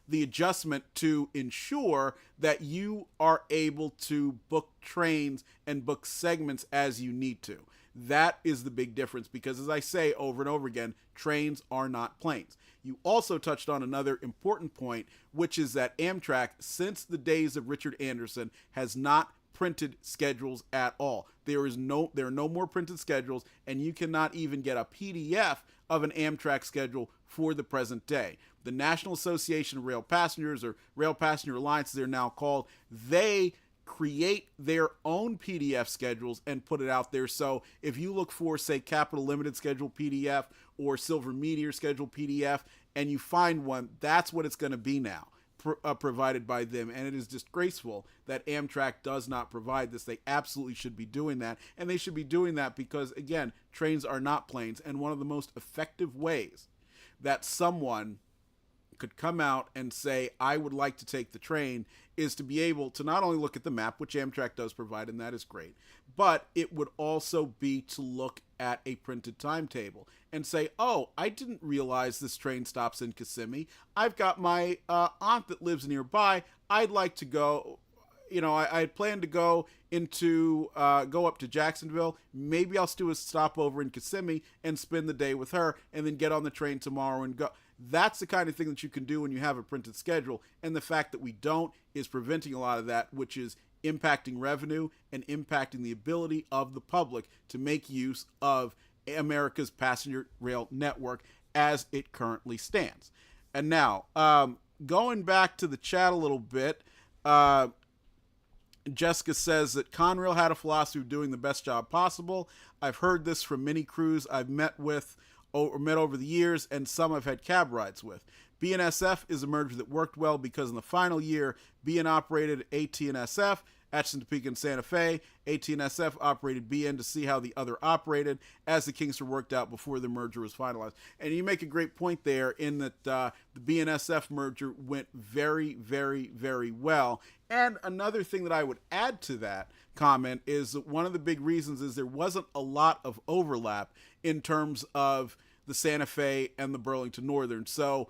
the adjustment to ensure that you are able to book trains and book segments as you need to. That is the big difference, because as I say over and over again, trains are not planes. You also touched on another important point, which is that Amtrak, since the days of Richard Anderson, has not printed schedules at all. There are no more printed schedules, and you cannot even get a PDF of an Amtrak schedule for the present day. The National Association of Rail Passengers, or Rail Passenger Alliance, they're now called, they create their own PDF schedules and put it out there. So if you look for, say, Capital Limited schedule PDF or Silver Meteor schedule PDF, and you find one, that's what it's going to be now, provided by them. And it is disgraceful that Amtrak does not provide this. They absolutely should be doing that. And they should be doing that because, again, trains are not planes. And one of the most effective ways that someone could come out and say, I would like to take the train, is to be able to not only look at the map, which Amtrak does provide, and that is great, but it would also be to look at a printed timetable and say, oh, I didn't realize this train stops in Kissimmee. I've got my aunt that lives nearby. I'd like to go. I had planned to go up to Jacksonville. Maybe I'll do a stopover in Kissimmee and spend the day with her and then get on the train tomorrow and go. That's the kind of thing that you can do when you have a printed schedule. And the fact that we don't is preventing a lot of that, which is impacting revenue and impacting the ability of the public to make use of America's passenger rail network as it currently stands. And now, going back to the chat a little bit, Jessica says that Conrail had a philosophy of doing the best job possible. I've heard this from many crews I've met over the years, and some I've had cab rides with. BNSF is a merger that worked well because in the final year, BN operated AT&SF, Atchison, Topeka, and Santa Fe. AT&SF operated BN to see how the other operated as the kinks were worked out before the merger was finalized. And you make a great point there in that the BNSF merger went very, very, very well. And another thing that I would add to that comment is that one of the big reasons is there wasn't a lot of overlap in terms of the Santa Fe and the Burlington Northern. So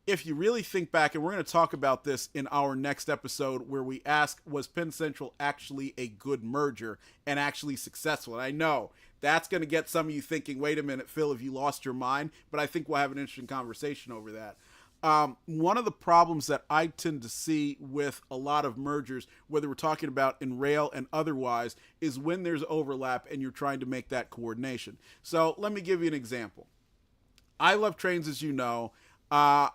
if you really think back, and we're going to talk about this in our next episode where we ask, was Penn Central actually a good merger and actually successful? And I know that's going to get some of you thinking, wait a minute, Phil, have you lost your mind? But I think we'll have an interesting conversation over that. One of the problems that I tend to see with a lot of mergers, whether we're talking about in rail and otherwise, is when there's overlap and you're trying to make that coordination. So let me give you an example. I love trains, as you know. Rail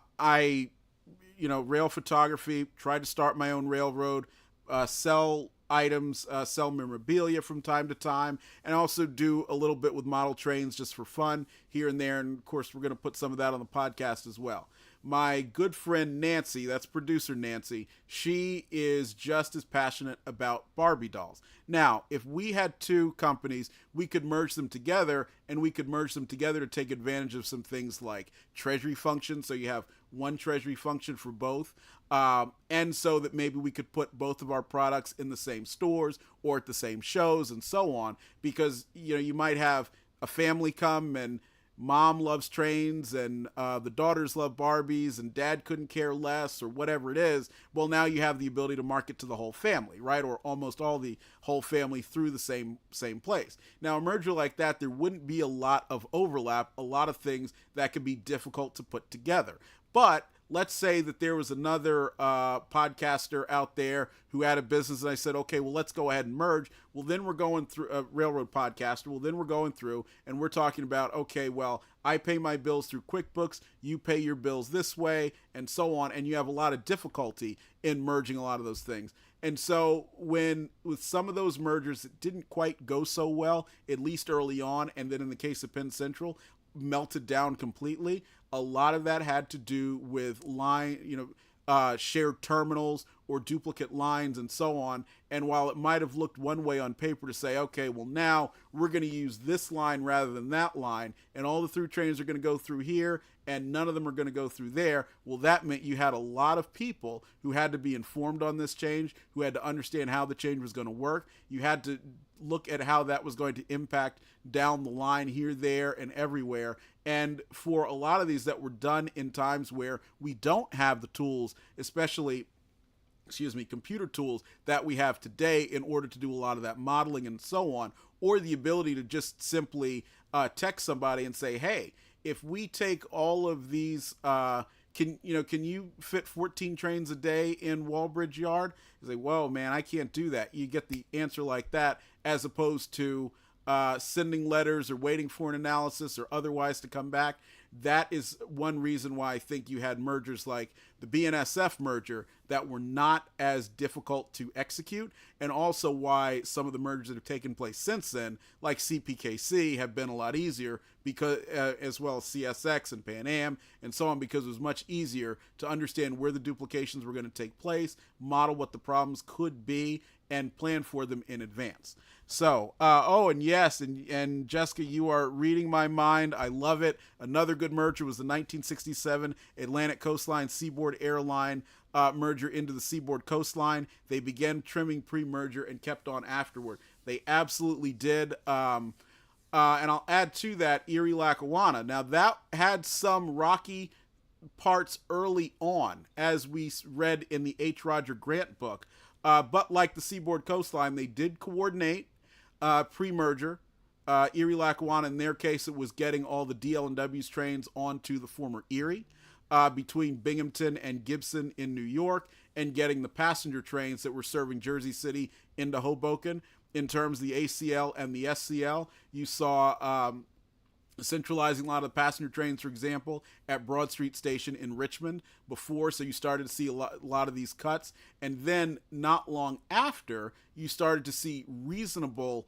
photography, tried to start my own railroad, sell items, sell memorabilia from time to time, and also do a little bit with model trains just for fun here and there. And of course, we're going to put some of that on the podcast as well. My good friend Nancy, that's producer Nancy, she is just as passionate about Barbie dolls. Now, if we had two companies, we could merge them together, and we could merge them together to take advantage of some things like treasury functions, so you have one treasury function for both, and so that maybe we could put both of our products in the same stores or at the same shows and so on, because you might have a family come and mom loves trains and the daughters love Barbies and dad couldn't care less or whatever it is. Well, now you have the ability to market to the whole family, right? Or almost all the whole family through the same place. Now, a merger like that, there wouldn't be a lot of overlap, a lot of things that could be difficult to put together. But let's say that there was another podcaster out there who had a business, and I said, okay, well, let's go ahead and merge. Well, then we're going through a railroad podcaster. Well, then we're going through, and we're talking about, okay, well, I pay my bills through QuickBooks, you pay your bills this way, and so on, and you have a lot of difficulty in merging a lot of those things. And so with some of those mergers, it didn't quite go so well, at least early on, and then in the case of Penn Central, melted down completely. A lot of that had to do with shared terminals or duplicate lines and so on. And while it might have looked one way on paper to say, okay, well, now we're going to use this line rather than that line, and all the through trains are going to go through here, and none of them are going to go through there. Well, that meant you had a lot of people who had to be informed on this change, who had to understand how the change was going to work. You had to look at how that was going to impact down the line here, there, and everywhere. And for a lot of these that were done in times where we don't have the tools, especially computer tools that we have today in order to do a lot of that modeling and so on, or the ability to just simply text somebody and say, hey, if we take all of these, can you fit 14 trains a day in Walbridge Yard? You say, whoa, man, I can't do that. You get the answer like that, as opposed to sending letters or waiting for an analysis or otherwise to come back. That is one reason why I think you had mergers like the BNSF merger that were not as difficult to execute, and also why some of the mergers that have taken place since then, like CPKC, have been a lot easier, because as well as CSX and Pan Am and so on, because it was much easier to understand where the duplications were going to take place, model what the problems could be, and plan for them in advance. So, and yes, and Jessica, you are reading my mind. I love it. Another good merger was the 1967 Atlantic Coastline Seaboard Airline merger into the Seaboard Coastline. They began trimming pre-merger and kept on afterward. They absolutely did. And I'll add to that Erie Lackawanna. Now, that had some rocky parts early on, as we read in the H. Roger Grant book. But like the Seaboard Coastline, they did coordinate pre-merger. Erie Lackawanna, in their case, it was getting all the DL&W's trains onto the former Erie between Binghamton and Gibson in New York, and getting the passenger trains that were serving Jersey City into Hoboken. In terms of the ACL and the SCL, you saw centralizing a lot of the passenger trains, for example, at Broad Street Station in Richmond before, so you started to see a lot of these cuts. And then not long after, you started to see reasonable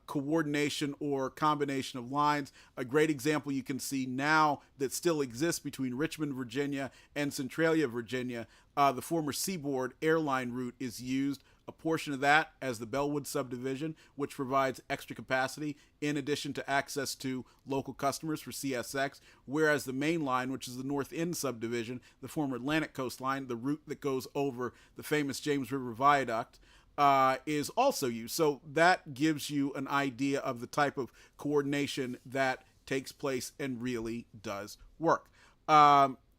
coordination or combination of lines. A great example you can see now that still exists between Richmond, Virginia and Centralia, Virginia, the former Seaboard airline route is used. A portion of that as the Bellwood subdivision, which provides extra capacity in addition to access to local customers for CSX, whereas the main line, which is the North End subdivision, the former Atlantic Coast Line, the route that goes over the famous James River Viaduct, is also used. So that gives you an idea of the type of coordination that takes place and really does work. And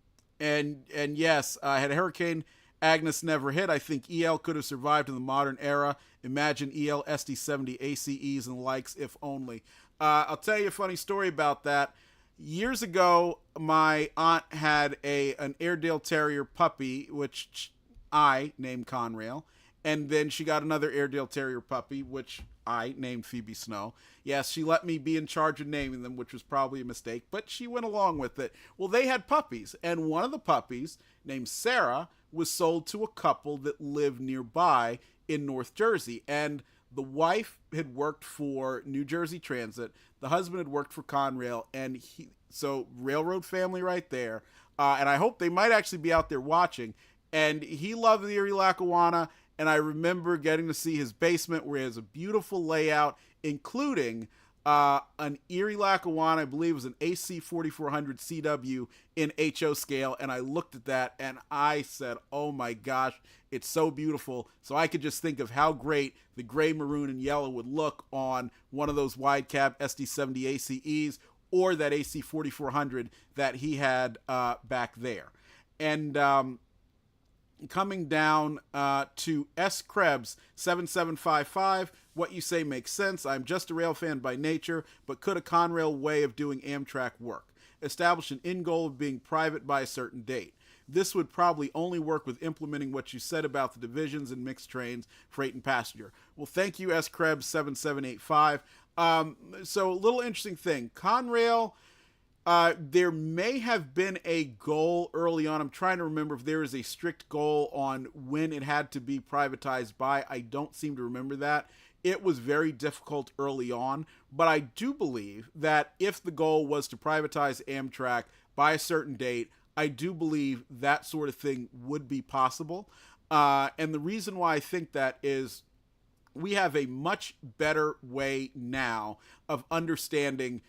yes, had Hurricane Agnes never hit, I think EL could have survived in the modern era. Imagine EL SD-70 ACEs and the likes, if only. I'll tell you a funny story about that. Years ago, my aunt had an Airedale Terrier puppy, which I named Conrail. And then she got another Airedale Terrier puppy, which I named Phoebe Snow. Yes, she let me be in charge of naming them, which was probably a mistake, but she went along with it. Well, they had puppies, and one of the puppies, named Sarah, was sold to a couple that lived nearby in North Jersey. And the wife had worked for New Jersey Transit. The husband had worked for Conrail, and so railroad family right there. And I hope they might actually be out there watching. And he loved the Erie Lackawanna. And I remember getting to see his basement where he has a beautiful layout, including an Erie Lackawanna, I believe it was an AC 4400 CW in HO scale. And I looked at that and I said, oh my gosh, it's so beautiful. So I could just think of how great the gray, maroon, and yellow would look on one of those wide cab SD-70 ACEs or that AC 4400 that he had back there. And coming down to S. Krebs 7755, what you say makes sense. I'm just a rail fan by nature, but could a Conrail way of doing Amtrak work? Establish an end goal of being private by a certain date. This would probably only work with implementing what you said about the divisions and mixed trains, freight and passenger. Well, thank you, S. Krebs 7785. So a little interesting thing. Conrail, there may have been a goal early on. I'm trying to remember if there is a strict goal on when it had to be privatized by. I don't seem to remember that. It was very difficult early on, but I do believe that if the goal was to privatize Amtrak by a certain date, I do believe that sort of thing would be possible. And the reason why I think that is we have a much better way now of understanding,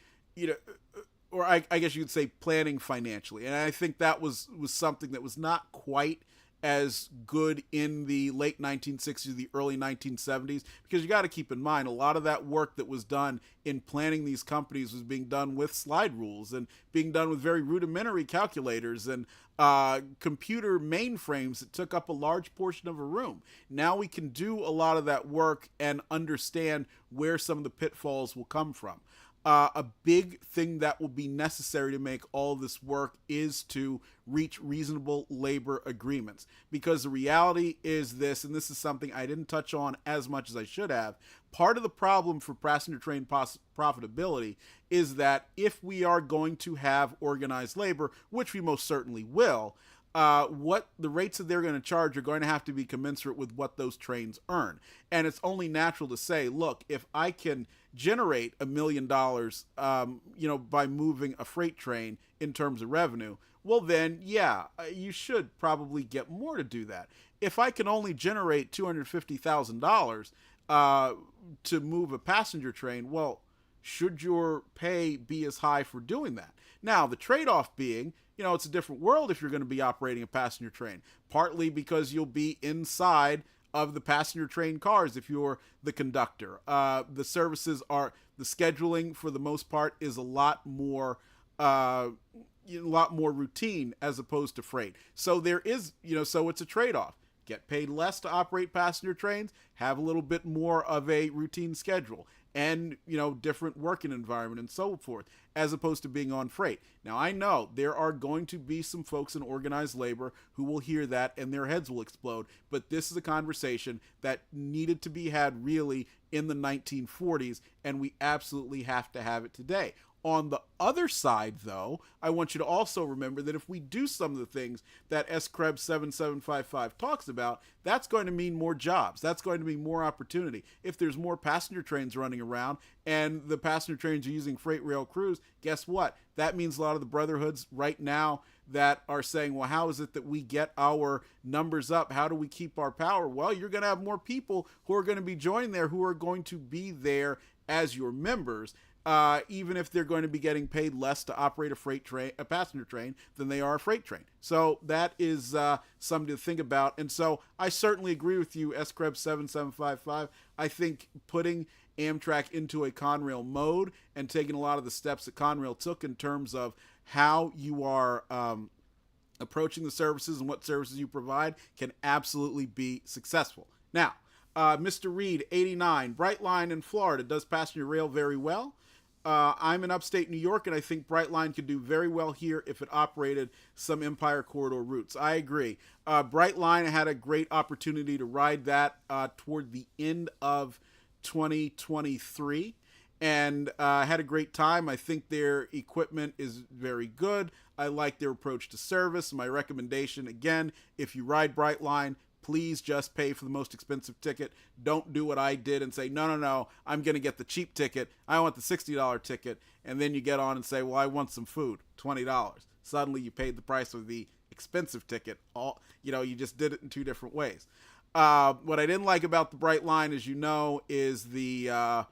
or I guess you could say planning financially. And I think that was something that was not quite as good in the late 1960s, the early 1970s, because you got to keep in mind a lot of that work that was done in planning these companies was being done with slide rules and being done with very rudimentary calculators and computer mainframes that took up a large portion of a room. Now we can do a lot of that work and understand where some of the pitfalls will come from. A big thing that will be necessary to make all this work is to reach reasonable labor agreements. Because the reality is this, and this is something I didn't touch on as much as I should have, part of the problem for passenger train profitability is that if we are going to have organized labor, which we most certainly will, what the rates that they're going to charge are going to have to be commensurate with what those trains earn. And it's only natural to say, look, if I can generate $1 million, by moving a freight train in terms of revenue, well then, yeah, you should probably get more to do that. If I can only generate $250,000, to move a passenger train, well, should your pay be as high for doing that? Now, the trade-off being, it's a different world if you're going to be operating a passenger train, partly because you'll be inside of the passenger train cars if you're the conductor. The scheduling for the most part is a lot more routine as opposed to freight. So there is, so it's a trade-off. Get paid less to operate passenger trains, have a little bit more of a routine schedule, and, different working environment and so forth, as opposed to being on freight. Now, I know there are going to be some folks in organized labor who will hear that and their heads will explode, but this is a conversation that needed to be had really in the 1940s, and we absolutely have to have it today. On the other side, though, I want you to also remember that if we do some of the things that SCREB 7755 talks about, that's going to mean more jobs. That's going to mean more opportunity. If there's more passenger trains running around and the passenger trains are using freight rail crews, guess what? That means a lot of the brotherhoods right now that are saying, well, how is it that we get our numbers up? How do we keep our power? Well, you're going to have more people who are going to be joining there who are going to be there as your members. Even if they're going to be getting paid less to operate a passenger train than they are a freight train. So that is something to think about. And so I certainly agree with you, SCREB 7755. I think putting Amtrak into a Conrail mode and taking a lot of the steps that Conrail took in terms of how you are approaching the services and what services you provide can absolutely be successful. Now, Mr. Reed, 89, Brightline in Florida does passenger rail very well. I'm in upstate New York, and I think Brightline could do very well here if it operated some Empire Corridor routes. I agree. Brightline had a great opportunity to ride that toward the end of 2023, and had a great time. I think their equipment is very good. I like their approach to service. My recommendation, again, if you ride Brightline, please just pay for the most expensive ticket. Don't do what I did and say, no, I'm going to get the cheap ticket. I want the $60 ticket. And then you get on and say, well, I want some food, $20. Suddenly you paid the price of the expensive ticket. You just did it in two different ways. What I didn't like about the Brightline, as you know, is the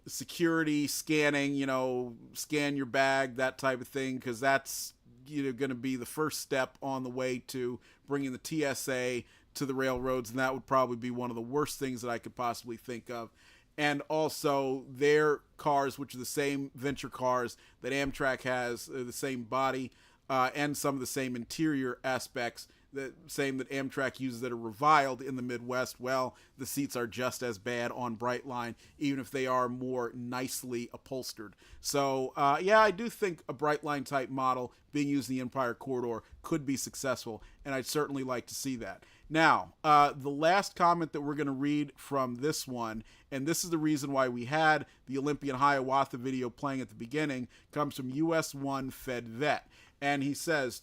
security scanning, scan your bag, that type of thing, because that's going to be the first step on the way to bringing the TSA to the railroads, and that would probably be one of the worst things that I could possibly think of. And also their cars, which are the same Venture cars that Amtrak has, the same body and some of the same interior aspects, the same that Amtrak uses that are reviled in the Midwest. Well, the seats are just as bad on Brightline, even if they are more nicely upholstered. So, I do think a Brightline type model being used in the Empire Corridor could be successful, and I'd certainly like to see that. Now, the last comment that we're going to read from this one, and this is the reason why we had the Olympian Hiawatha video playing at the beginning, comes from US1 Fed Vet. And he says,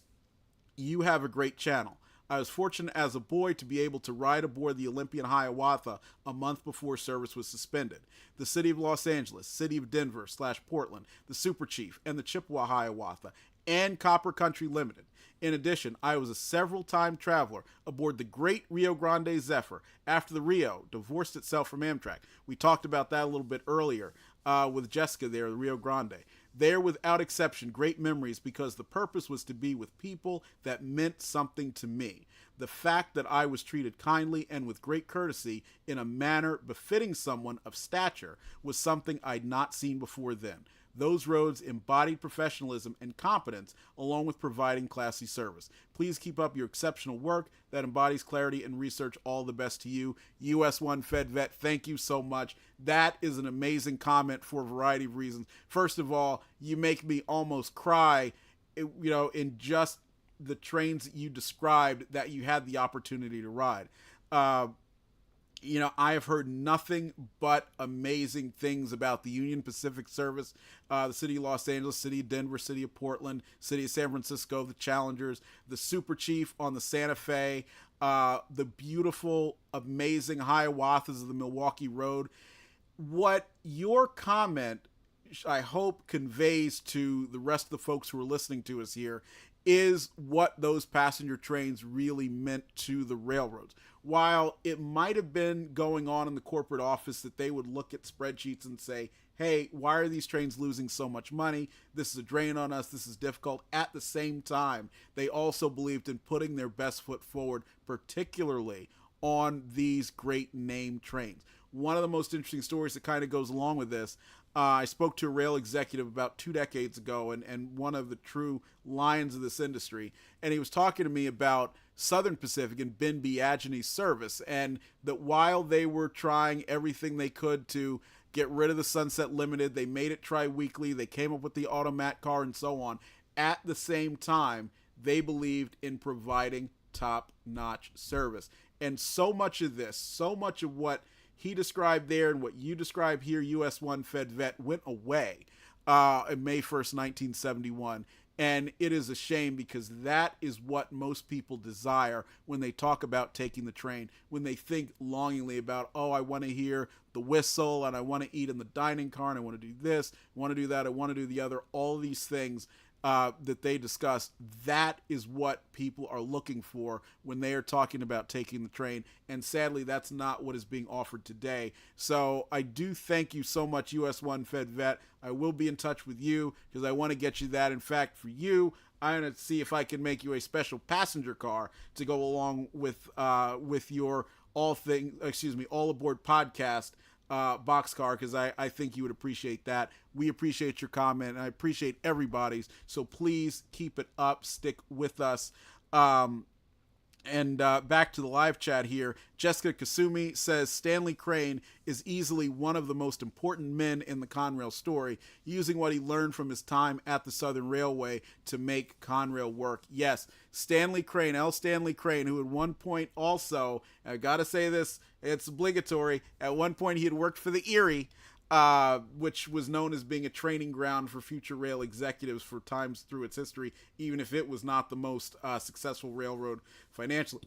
"You have a great channel. I was fortunate as a boy to be able to ride aboard the Olympian Hiawatha a month before service was suspended. The City of Los Angeles, City of Denver / Portland, the Super Chief, and the Chippewa Hiawatha, and Copper Country Limited. In addition, I was a several-time traveler aboard the great Rio Grande Zephyr after the Rio divorced itself from Amtrak." We talked about that a little bit earlier with Jessica there, the Rio Grande. "There, without exception, great memories because the purpose was to be with people that meant something to me. The fact that I was treated kindly and with great courtesy in a manner befitting someone of stature was something I'd not seen before then. Those roads embodied professionalism and competence along with providing classy service. Please keep up your exceptional work that embodies clarity and research. All the best to you." US1 Fed Vet, thank you so much. That is an amazing comment for a variety of reasons. First of all, you make me almost cry, in just the trains that you described that you had the opportunity to ride. I have heard nothing but amazing things about the Union Pacific service, the City of Los Angeles, City of Denver, City of Portland, City of San Francisco, the Challengers, the Super Chief on the Santa Fe, the beautiful, amazing Hiawathas of the Milwaukee Road. What your comment, I hope, conveys to the rest of the folks who are listening to us here is what those passenger trains really meant to the railroads. While it might have been going on in the corporate office that they would look at spreadsheets and say, hey, why are these trains losing so much money? This is a drain on us. This is difficult. At the same time, they also believed in putting their best foot forward, particularly on these great name trains. One of the most interesting stories that kind of goes along with this, I spoke to a rail executive about 2 decades ago, and one of the true lions of this industry, and he was talking to me about Southern Pacific and Ben Biagini's service, and that while they were trying everything they could to get rid of the Sunset Limited, they made it tri-weekly, they came up with the automat car and so on, at the same time, they believed in providing top-notch service. And so much of this, so much of what he described there and what you describe here, US 1 Fed Vet, went away on May 1st, 1971. And it is a shame because that is what most people desire when they talk about taking the train, when they think longingly about, oh, I want to hear the whistle and I want to eat in the dining car and I want to do this, I want to do that, I want to do the other, all these things that they discuss. That is what people are looking for when they are talking about taking the train. And sadly, that's not what is being offered today. So I do thank you so much, US 1 Fed Vet. I will be in touch with you because I want to get you that. In fact, for you, I'm going to see if I can make you a special passenger car to go along with your All Aboard podcast boxcar, because I think you would appreciate that. We appreciate your comment, and I appreciate everybody's. So please keep it up. Stick with us. And back to the live chat here. Jessica Kasumi says Stanley Crane is easily one of the most important men in the Conrail story, using what he learned from his time at the Southern Railway to make Conrail work. Yes, Stanley Crane, L. Stanley Crane, who at one point also, I gotta say this, it's obligatory, at one point he had worked for the Erie, which was known as being a training ground for future rail executives for times through its history, even if it was not the most successful railroad financially.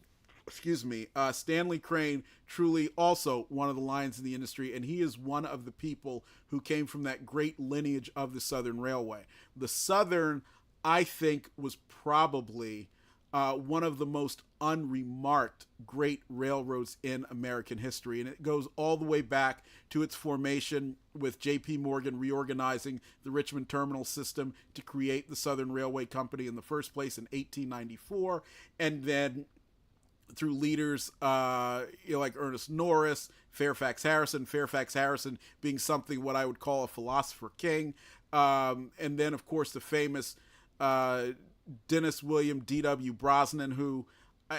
Stanley Crane, truly also one of the lions in the industry, and he is one of the people who came from that great lineage of the Southern Railway. The Southern, I think, was probably one of the most unremarked great railroads in American history. And it goes all the way back to its formation with J.P. Morgan reorganizing the Richmond Terminal system to create the Southern Railway Company in the first place in 1894. And then through leaders like Ernest Norris, Fairfax Harrison being something what I would call a philosopher king. And then, of course, the famous Dennis William D.W. Brosnan, who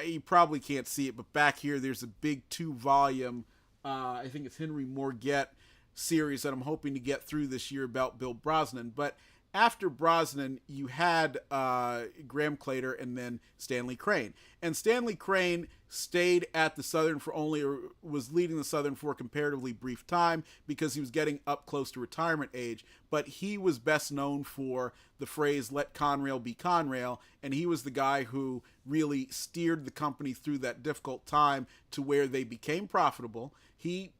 you probably can't see it, but back here there's a big 2-volume, I think it's Henry Morget series that I'm hoping to get through this year about Bill Brosnan. But after Brosnan, you had Graham Claytor and then Stanley Crane. And Stanley Crane stayed at the Southern was leading the Southern for a comparatively brief time because he was getting up close to retirement age. But he was best known for the phrase, let Conrail be Conrail. And he was the guy who really steered the company through that difficult time to where they became profitable. He,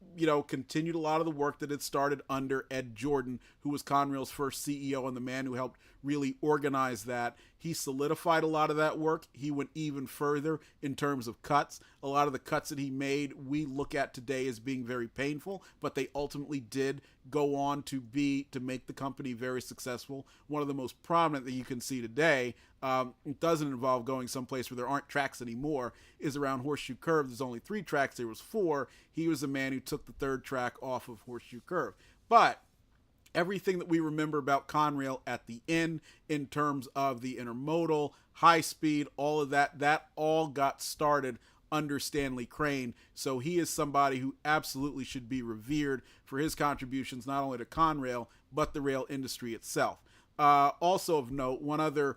continued a lot of the work that had started under Ed Jordan, who was Conrail's first CEO and the man who helped really organize that. He solidified a lot of that work. He went even further in terms of cuts. A lot of the cuts that he made, we look at today as being very painful, but they ultimately did go on to make the company very successful. One of the most prominent that you can see today, it doesn't involve going someplace where there aren't tracks anymore, is around Horseshoe Curve. There's only 3 tracks. There was 4. He was the man who took the 3rd track off of Horseshoe Curve. But everything that we remember about Conrail at the end in terms of the intermodal, high speed, all of that all got started under Stanley Crane. So he is somebody who absolutely should be revered for his contributions not only to Conrail, but the rail industry itself. Also of note, one other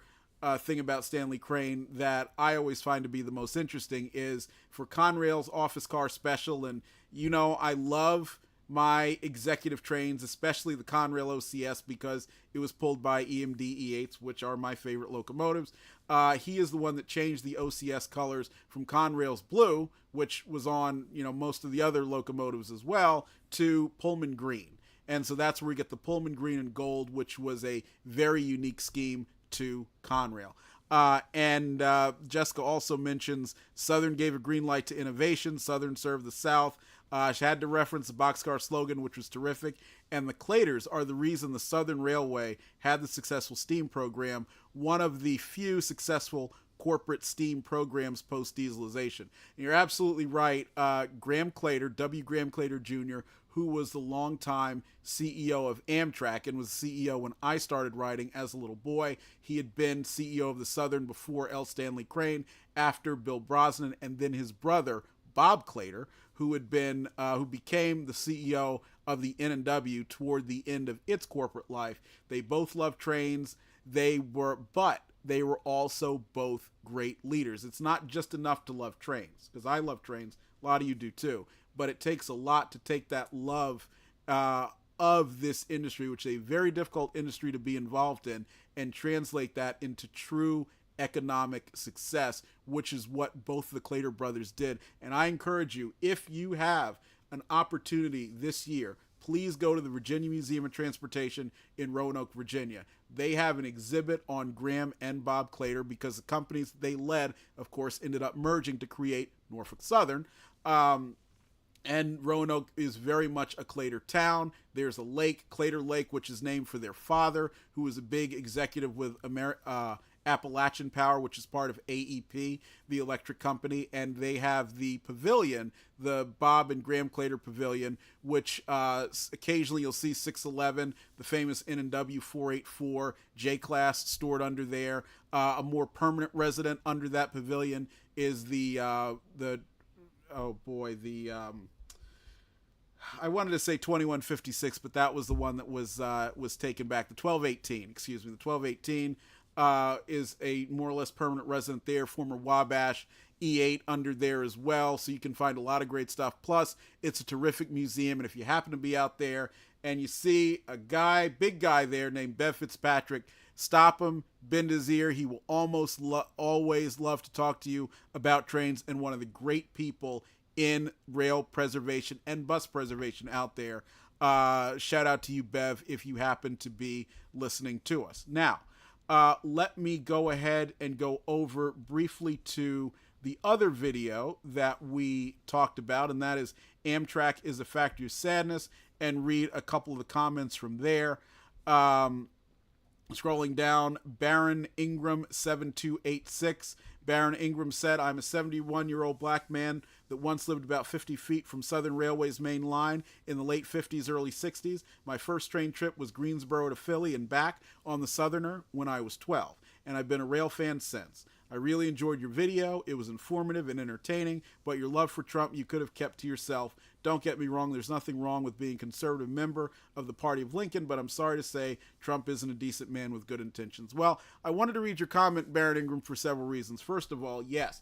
thing about Stanley Crane that I always find to be the most interesting is for Conrail's office car special, and I love my executive trains, especially the Conrail OCS, because it was pulled by EMD E8s, which are my favorite locomotives. He is the one that changed the OCS colors from Conrail's blue, which was on most of the other locomotives as well, to Pullman green. And so that's where we get the Pullman green and gold, which was a very unique scheme to Conrail. And Jessica also mentions Southern gave a green light to innovation. Southern served the South. She had to reference the boxcar slogan, which was terrific. And the Claters are the reason the Southern Railway had the successful steam program, one of the few successful corporate steam programs post-dieselization. And you're absolutely right. Graham Claytor, W. Graham Claytor Jr., who was the longtime CEO of Amtrak and was CEO when I started riding as a little boy. He had been CEO of the Southern before L. Stanley Crane, after Bill Brosnan, and then his brother, Bob Claytor, who became the CEO of the N&W toward the end of its corporate life. They both loved trains. They were also both great leaders. It's not just enough to love trains, because I love trains. A lot of you do too. But it takes a lot to take that love of this industry, which is a very difficult industry to be involved in, and translate that into true economic success, which is what both the Claytor brothers did. And I encourage you, if you have an opportunity this year, please go to the Virginia Museum of Transportation in Roanoke, Virginia. They have an exhibit on Graham and Bob Claytor, because the companies they led, of course, ended up merging to create Norfolk Southern. And Roanoke is very much a Claytor town. There's a lake, Claytor Lake, which is named for their father, who was a big executive with Appalachian Power, which is part of AEP, the electric company. And they have the pavilion, the Bob and Graham Claytor Pavilion, which occasionally you'll see 611, the famous N&W 484 J-Class stored under there. A more permanent resident under that pavilion is I wanted to say 2156, but that was the one that was taken back. The 1218, excuse me. The 1218 is a more or less permanent resident there, former Wabash E8 under there as well. So you can find a lot of great stuff. Plus, it's a terrific museum. And if you happen to be out there and you see a big guy there named Bev Fitzpatrick, stop him, bend his ear. He will almost always love to talk to you about trains, and one of the great people in rail preservation and bus preservation out there. Shout out to you, Bev, if you happen to be listening to us. Now, let me go ahead and go over briefly to the other video that we talked about, and that is Amtrak is a Factory of Sadness, and read a couple of the comments from there. Scrolling down, Baron Ingram 7286. Baron Ingram said, I'm a 71-year-old black man that once lived about 50 feet from Southern Railway's main line in the late 50s, early 60s. My first train trip was Greensboro to Philly and back on the Southerner when I was 12, and I've been a rail fan since. I really enjoyed your video. It was informative and entertaining, but your love for Trump you could have kept to yourself. Don't get me wrong, there's nothing wrong with being a conservative member of the party of Lincoln, but I'm sorry to say Trump isn't a decent man with good intentions. Well, I wanted to read your comment, Baron Ingram, for several reasons. First of all, yes,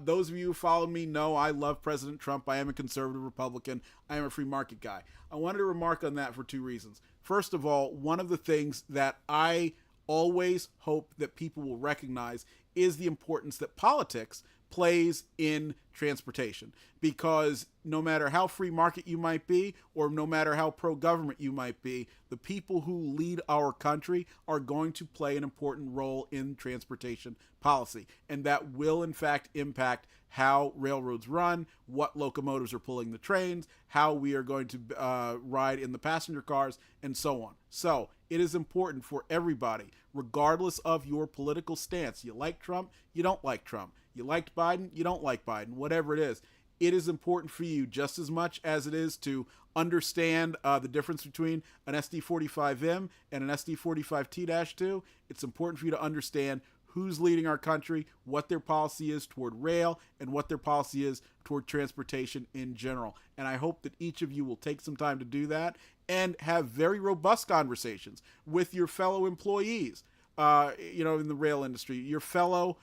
those of you who follow me know I love President Trump. I am a conservative Republican. I am a free market guy. I wanted to remark on that for two reasons. First of all, one of the things that I always hope that people will recognize is the importance that politics plays in transportation, because no matter how free market you might be, or no matter how pro-government you might be, the people who lead our country are going to play an important role in transportation policy, and that will in fact impact how railroads run, what locomotives are pulling the trains, how we are going to ride in the passenger cars, and so on. So it is important for everybody, regardless of your political stance. You like Trump, you don't like Trump. You liked Biden, you don't like Biden, whatever it is important for you just as much as it is to understand the difference between an SD45M and an SD45T-2. It's important for you to understand who's leading our country, what their policy is toward rail, and what their policy is toward transportation in general. And I hope that each of you will take some time to do that and have very robust conversations with your fellow employees, in the rail industry, your fellow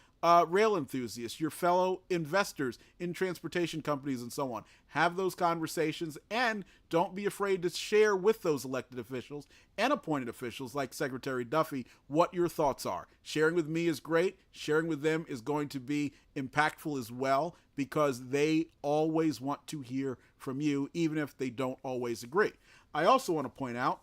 rail enthusiasts, your fellow investors in transportation companies, and so on. Have those conversations, and don't be afraid to share with those elected officials and appointed officials like Secretary Duffy what your thoughts are. Sharing with me is great. Sharing with them is going to be impactful as well, because they always want to hear from you, even if they don't always agree. I also want to point out,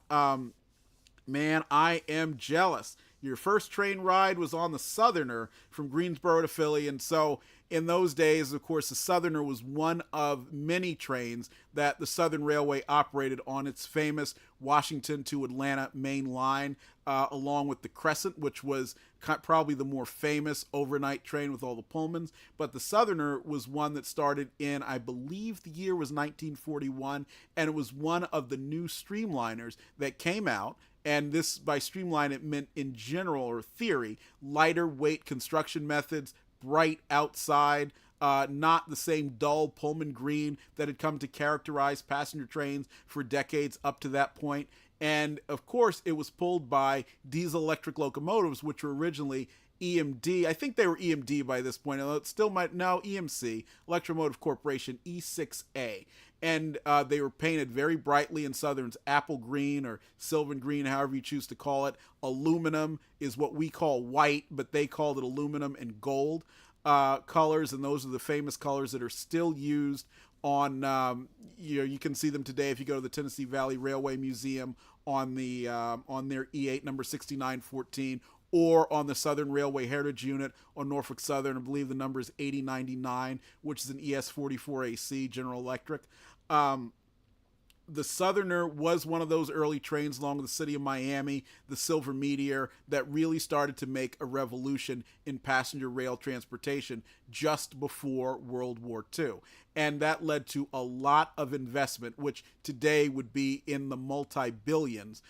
man, I am jealous. Your first train ride was on the Southerner from Greensboro to Philly, and so in those days, of course, the Southerner was one of many trains that the Southern Railway operated on its famous Washington to Atlanta main line, along with the Crescent, which was probably the more famous overnight train with all the Pullmans. But the Southerner was one that started in, I believe the year was 1941, and it was one of the new streamliners that came out. And this, by streamline, it meant in general or theory, lighter weight construction methods, bright outside, not the same dull Pullman green that had come to characterize passenger trains for decades up to that point. And of course, it was pulled by diesel electric locomotives, which were originally EMD. I think they were EMD by this point, although it still might now EMC, Electromotive Corporation, E6A. And they were painted very brightly in Southern's apple green or sylvan green, however you choose to call it. Aluminum is what we call white, but they called it aluminum and gold colors, and those are the famous colors that are still used on, you can see them today if you go to the Tennessee Valley Railway Museum on the on their E8 number 6914, or on the Southern Railway Heritage Unit on Norfolk Southern. I believe the number is 8099, which is an ES44AC General Electric. The Southerner was one of those early trains along with the city of Miami, the Silver Meteor, that really started to make a revolution in passenger rail transportation just before World War II. And that led to a lot of investment, which today would be in the multi-billions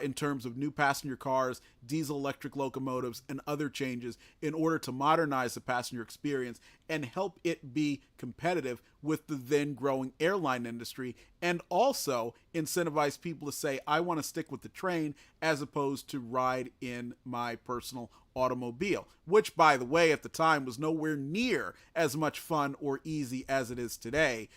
in terms of new passenger cars, diesel electric locomotives, and other changes in order to modernize the passenger experience and help it be competitive with the then growing airline industry, and also incentivize people to say, I want to stick with the train as opposed to ride in my personal automobile, which, by the way, at the time was nowhere near as much fun or easy as it is today,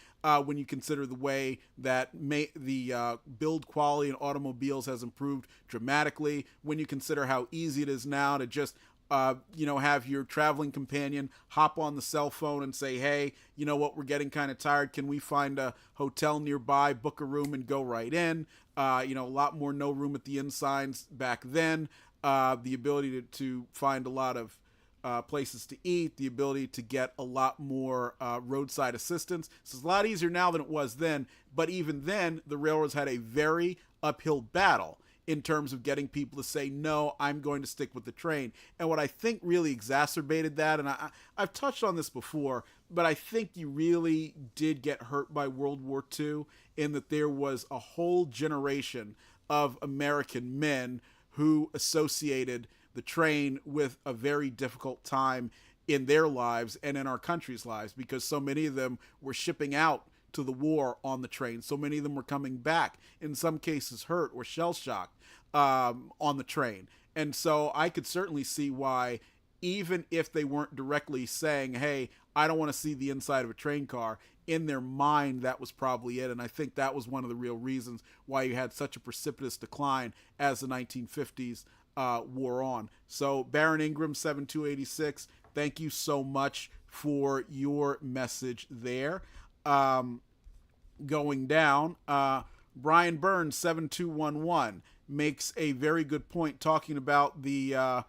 when you consider the way that the build quality in automobiles has improved dramatically, when you consider how easy it is now to just have your traveling companion hop on the cell phone and say, hey, you know what, we're getting kind of tired. Can we find a hotel nearby, book a room, and go right in? A lot more no room at the inn signs back then. The ability to find a lot of places to eat, the ability to get a lot more roadside assistance. So it's a lot easier now than it was then. But even then, the railroads had a very uphill battle in terms of getting people to say, no, I'm going to stick with the train. And what I think really exacerbated that, and I've touched on this before, but I think you really did get hurt by World War II in that there was a whole generation of American men who associated the train with a very difficult time in their lives and in our country's lives, because so many of them were shipping out to the war on the train. So many of them were coming back, in some cases hurt or shell-shocked on the train. And so I could certainly see why, even if they weren't directly saying, hey, I don't want to see the inside of a train car, in their mind that was probably it. And I think that was one of the real reasons why you had such a precipitous decline as the 1950s wore on. So Baron Ingram 7286, thank you so much for your message there. Going down, Brian Burns 7211 makes a very good point talking about the and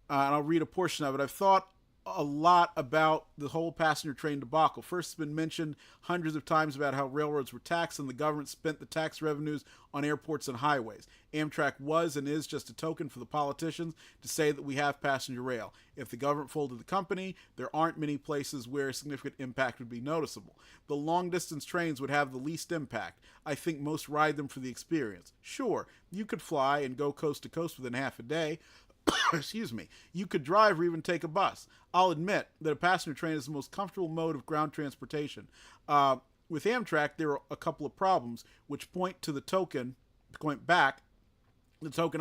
I'll read a portion of it. I've thought a lot about the whole passenger train debacle. First, it's been mentioned hundreds of times about how railroads were taxed and the government spent the tax revenues on airports and highways. Amtrak was and is just a token for the politicians to say that we have passenger rail. If the government folded the company, there aren't many places where a significant impact would be noticeable. The long-distance trains would have the least impact. I think most ride them for the experience. Sure, you could fly and go coast to coast within half a day. Excuse me. You could drive or even take a bus. I'll admit that a passenger train is the most comfortable mode of ground transportation. With Amtrak, there are a couple of problems which point to the token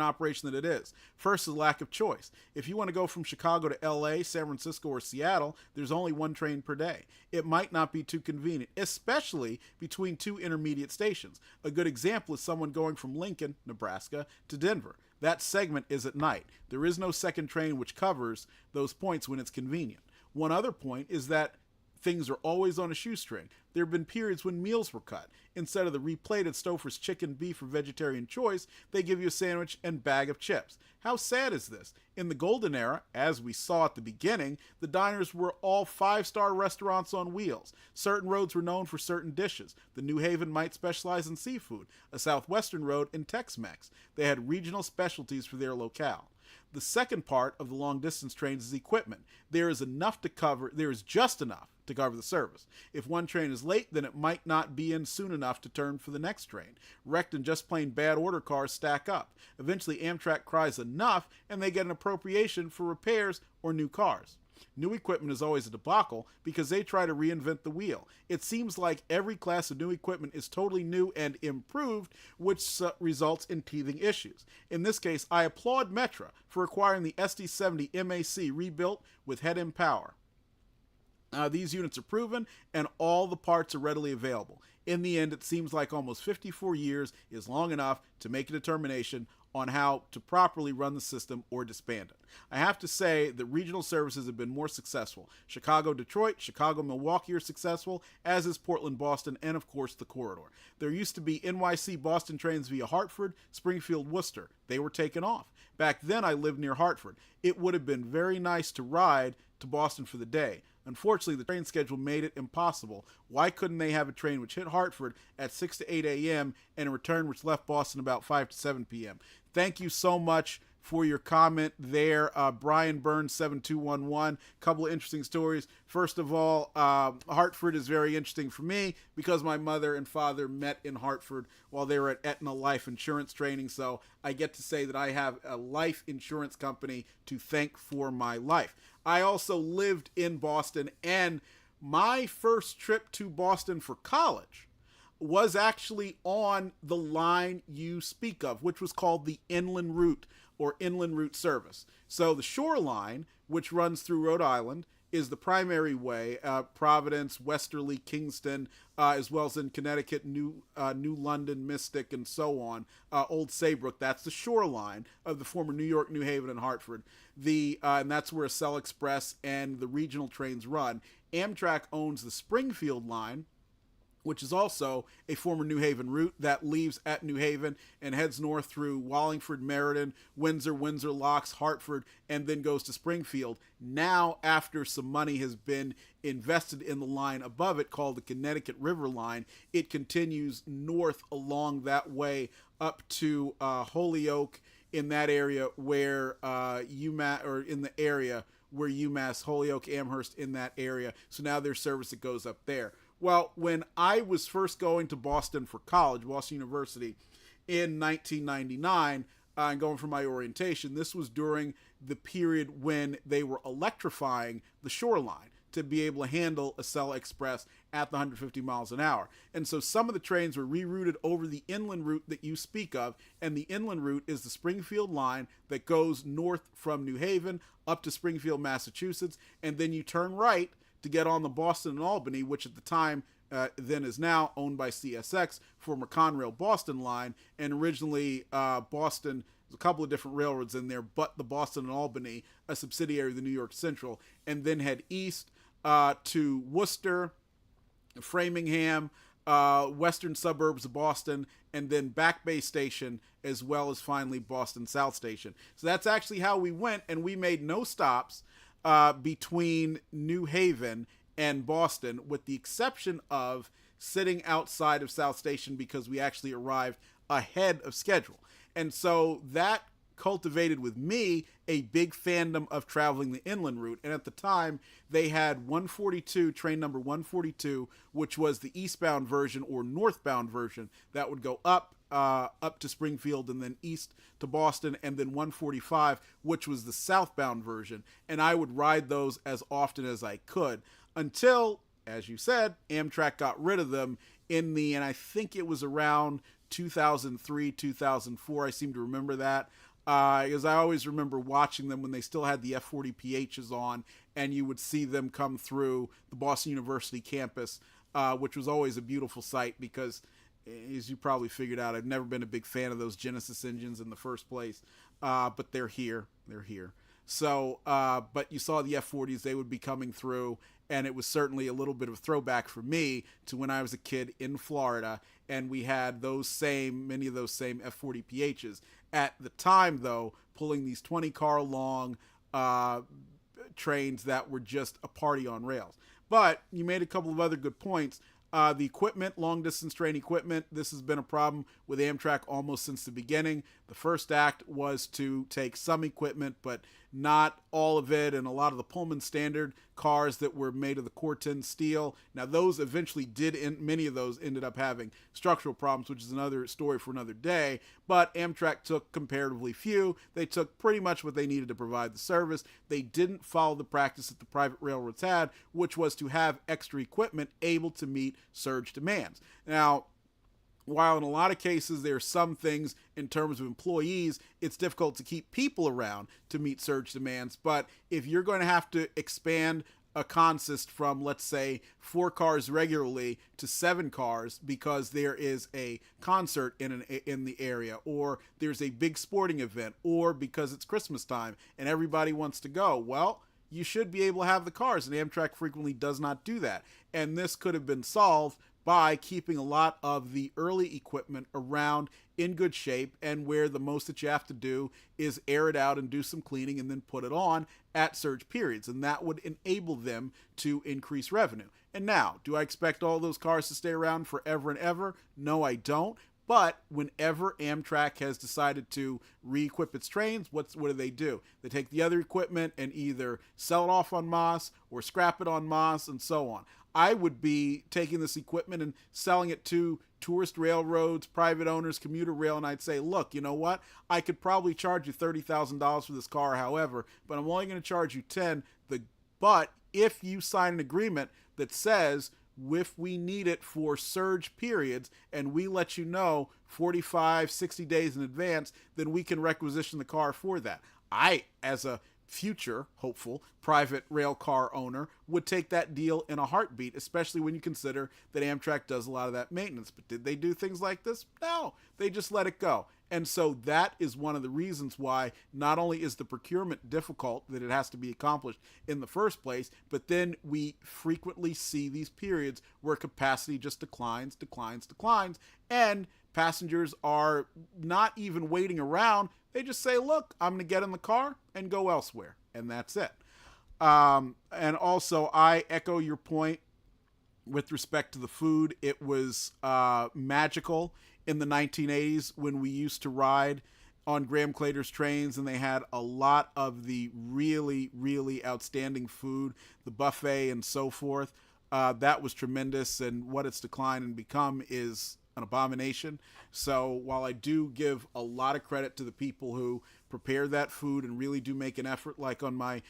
operation that it is. First is lack of choice. If you want to go from Chicago to LA, San Francisco, or Seattle, there's only one train per day. It might not be too convenient, especially between two intermediate stations. A good example is someone going from Lincoln, Nebraska, to Denver. That segment is at night. There is no second train which covers those points when it's convenient. One other point is that things are always on a shoestring. There have been periods when meals were cut. Instead of the replated Stouffer's chicken, beef, or vegetarian choice, they give you a sandwich and bag of chips. How sad is this? In the golden era, as we saw at the beginning, the diners were all 5-star restaurants on wheels. Certain roads were known for certain dishes. The New Haven might specialize in seafood, a Southwestern road in Tex-Mex. They had regional specialties for their locale. The second part of the long-distance trains is equipment. There is just enough to cover the service. If one train is late, then it might not be in soon enough to turn for the next train. Wrecked and just plain bad order cars stack up. Eventually, Amtrak cries enough, and they get an appropriation for repairs or new cars. New equipment is always a debacle because they try to reinvent the wheel. It seems like every class of new equipment is totally new and improved, which results in teething issues. In this case, I applaud Metra for acquiring the SD70 MAC rebuilt with head-end power. These units are proven, and all the parts are readily available. In the end, it seems like almost 54 years is long enough to make a determination on how to properly run the system or disband it. I have to say that regional services have been more successful. Chicago-Detroit, Chicago-Milwaukee are successful, as is Portland-Boston, and of course the corridor. There used to be NYC-Boston trains via Hartford, Springfield, Worcester. They were taken off. Back then I lived near Hartford. It would have been very nice to ride to Boston for the day. Unfortunately, the train schedule made it impossible. Why couldn't they have a train which hit Hartford at 6 to 8 a.m. and a return which left Boston about 5 to 7 p.m.? Thank you so much for your comment there, Brian Burns 7211. Couple of interesting stories. First of all, Hartford is very interesting for me because my mother and father met in Hartford while they were at Aetna Life Insurance training, so I get to say that I have a life insurance company to thank for my life. I also lived in Boston, and my first trip to Boston for college was actually on the line you speak of, which was called the Inland Route or Inland Route Service. So the Shoreline, which runs through Rhode Island, is the primary way. Providence, Westerly, Kingston, as well as in Connecticut, New London, Mystic, and so on. Old Saybrook, that's the shoreline of the former New York, New Haven, and Hartford. And that's where Acela Express and the regional trains run. Amtrak owns the Springfield line, which is also a former New Haven route that leaves at New Haven and heads north through Wallingford, Meriden, Windsor, Windsor Locks, Hartford, and then goes to Springfield. Now, after some money has been invested in the line above it, called the Connecticut River Line, it continues north along that way up to Holyoke, in that area where UMass, or in the area where UMass, Holyoke, Amherst, in that area. So now there's service that goes up there. Well, when I was first going to Boston for college, Boston University, in 1999, and going for my orientation, this was during the period when they were electrifying the shoreline to be able to handle Acela Express at the 150 miles an hour. And so some of the trains were rerouted over the inland route that you speak of, and the inland route is the Springfield line that goes north from New Haven up to Springfield, Massachusetts, and then you turn right to get on the Boston and Albany, which at the time then is now owned by CSX, former Conrail Boston line, and originally Boston, there's a couple of different railroads in there, but the Boston and Albany, a subsidiary of the New York Central, and then head east to Worcester, Framingham, western suburbs of Boston, and then Back Bay Station, as well as finally Boston South Station. So that's actually how we went, and we made no stops between New Haven and Boston, with the exception of sitting outside of South Station because we actually arrived ahead of schedule. And so that cultivated with me a big fandom of traveling the inland route. And at the time, they had 142, train number 142, which was the eastbound version or northbound version that would go up to Springfield and then east to Boston, and then 145, which was the southbound version. And I would ride those as often as I could until, as you said, Amtrak got rid of them and I think it was around 2003, 2004. I seem to remember that. Because I always remember watching them when they still had the F40PHs on, and you would see them come through the Boston University campus, which was always a beautiful sight because, as you probably figured out, I've never been a big fan of those Genesis engines in the first place, but they're here. So, but you saw the F40s, they would be coming through, and it was certainly a little bit of a throwback for me to when I was a kid in Florida, and we had many of those same F40PHs. At the time, though, pulling these 20-car long trains that were just a party on rails. But you made a couple of other good points. The equipment, long-distance train equipment, this has been a problem with Amtrak almost since the beginning. The first act was to take some equipment, but not all of it, and a lot of the Pullman standard cars that were made of the Corten steel. Now, those eventually many of those ended up having structural problems, which is another story for another day, but Amtrak took comparatively few. They took pretty much what they needed to provide the service. They didn't follow the practice that the private railroads had, which was to have extra equipment able to meet surge demands. Now, while in a lot of cases there are some things in terms of employees, it's difficult to keep people around to meet surge demands. But if you're going to have to expand a consist from, let's say, 4 cars regularly to 7 cars because there is a concert in the area, or there's a big sporting event, or because it's Christmas time and everybody wants to go, well, you should be able to have the cars, and Amtrak frequently does not do that. And this could have been solved by keeping a lot of the early equipment around in good shape, and where the most that you have to do is air it out and do some cleaning and then put it on at surge periods, and that would enable them to increase revenue. And now, do I expect all those cars to stay around forever and ever? No, I don't. But whenever Amtrak has decided to re-equip its trains, what do? They take the other equipment and either sell it off en masse or scrap it en masse, and so on. I would be taking this equipment and selling it to tourist railroads, private owners, commuter rail, and I'd say, look, you know what? I could probably charge you $30,000 for this car, however, but I'm only going to charge you $10,000. But if you sign an agreement that says, if we need it for surge periods and we let you know 45, 60 days in advance, then we can requisition the car for that. I, as a future hopeful private rail car owner, would take that deal in a heartbeat, especially when you consider that Amtrak does a lot of that maintenance. But did they do things like this? No, they just let it go. And so that is one of the reasons why not only is the procurement difficult, that it has to be accomplished in the first place, but then we frequently see these periods where capacity just declines, and passengers are not even waiting around. They just say, look, I'm going to get in the car and go elsewhere. And that's it. And also, I echo your point with respect to the food. It was magical in the 1980s when we used to ride on Graham Claytor's trains, and they had a lot of the really, really outstanding food, the buffet and so forth. That was tremendous, and what it's declined and become is an abomination. So while I do give a lot of credit to the people who prepare that food and really do make an effort, like on my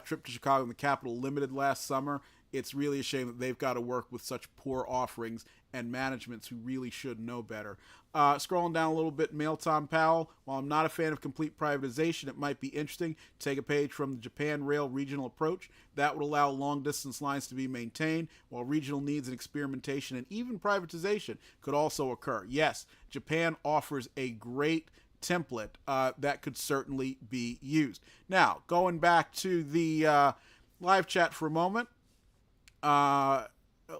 trip to Chicago and the Capitol Limited last summer, it's really a shame that they've got to work with such poor offerings and managements who really should know better. Scrolling down a little bit, Mail Tom Powell. While I'm not a fan of complete privatization, it might be interesting to take a page from the Japan Rail regional approach. That would allow long-distance lines to be maintained, while regional needs and experimentation and even privatization could also occur. Yes, Japan offers a great template that could certainly be used. Now, going back to the live chat for a moment.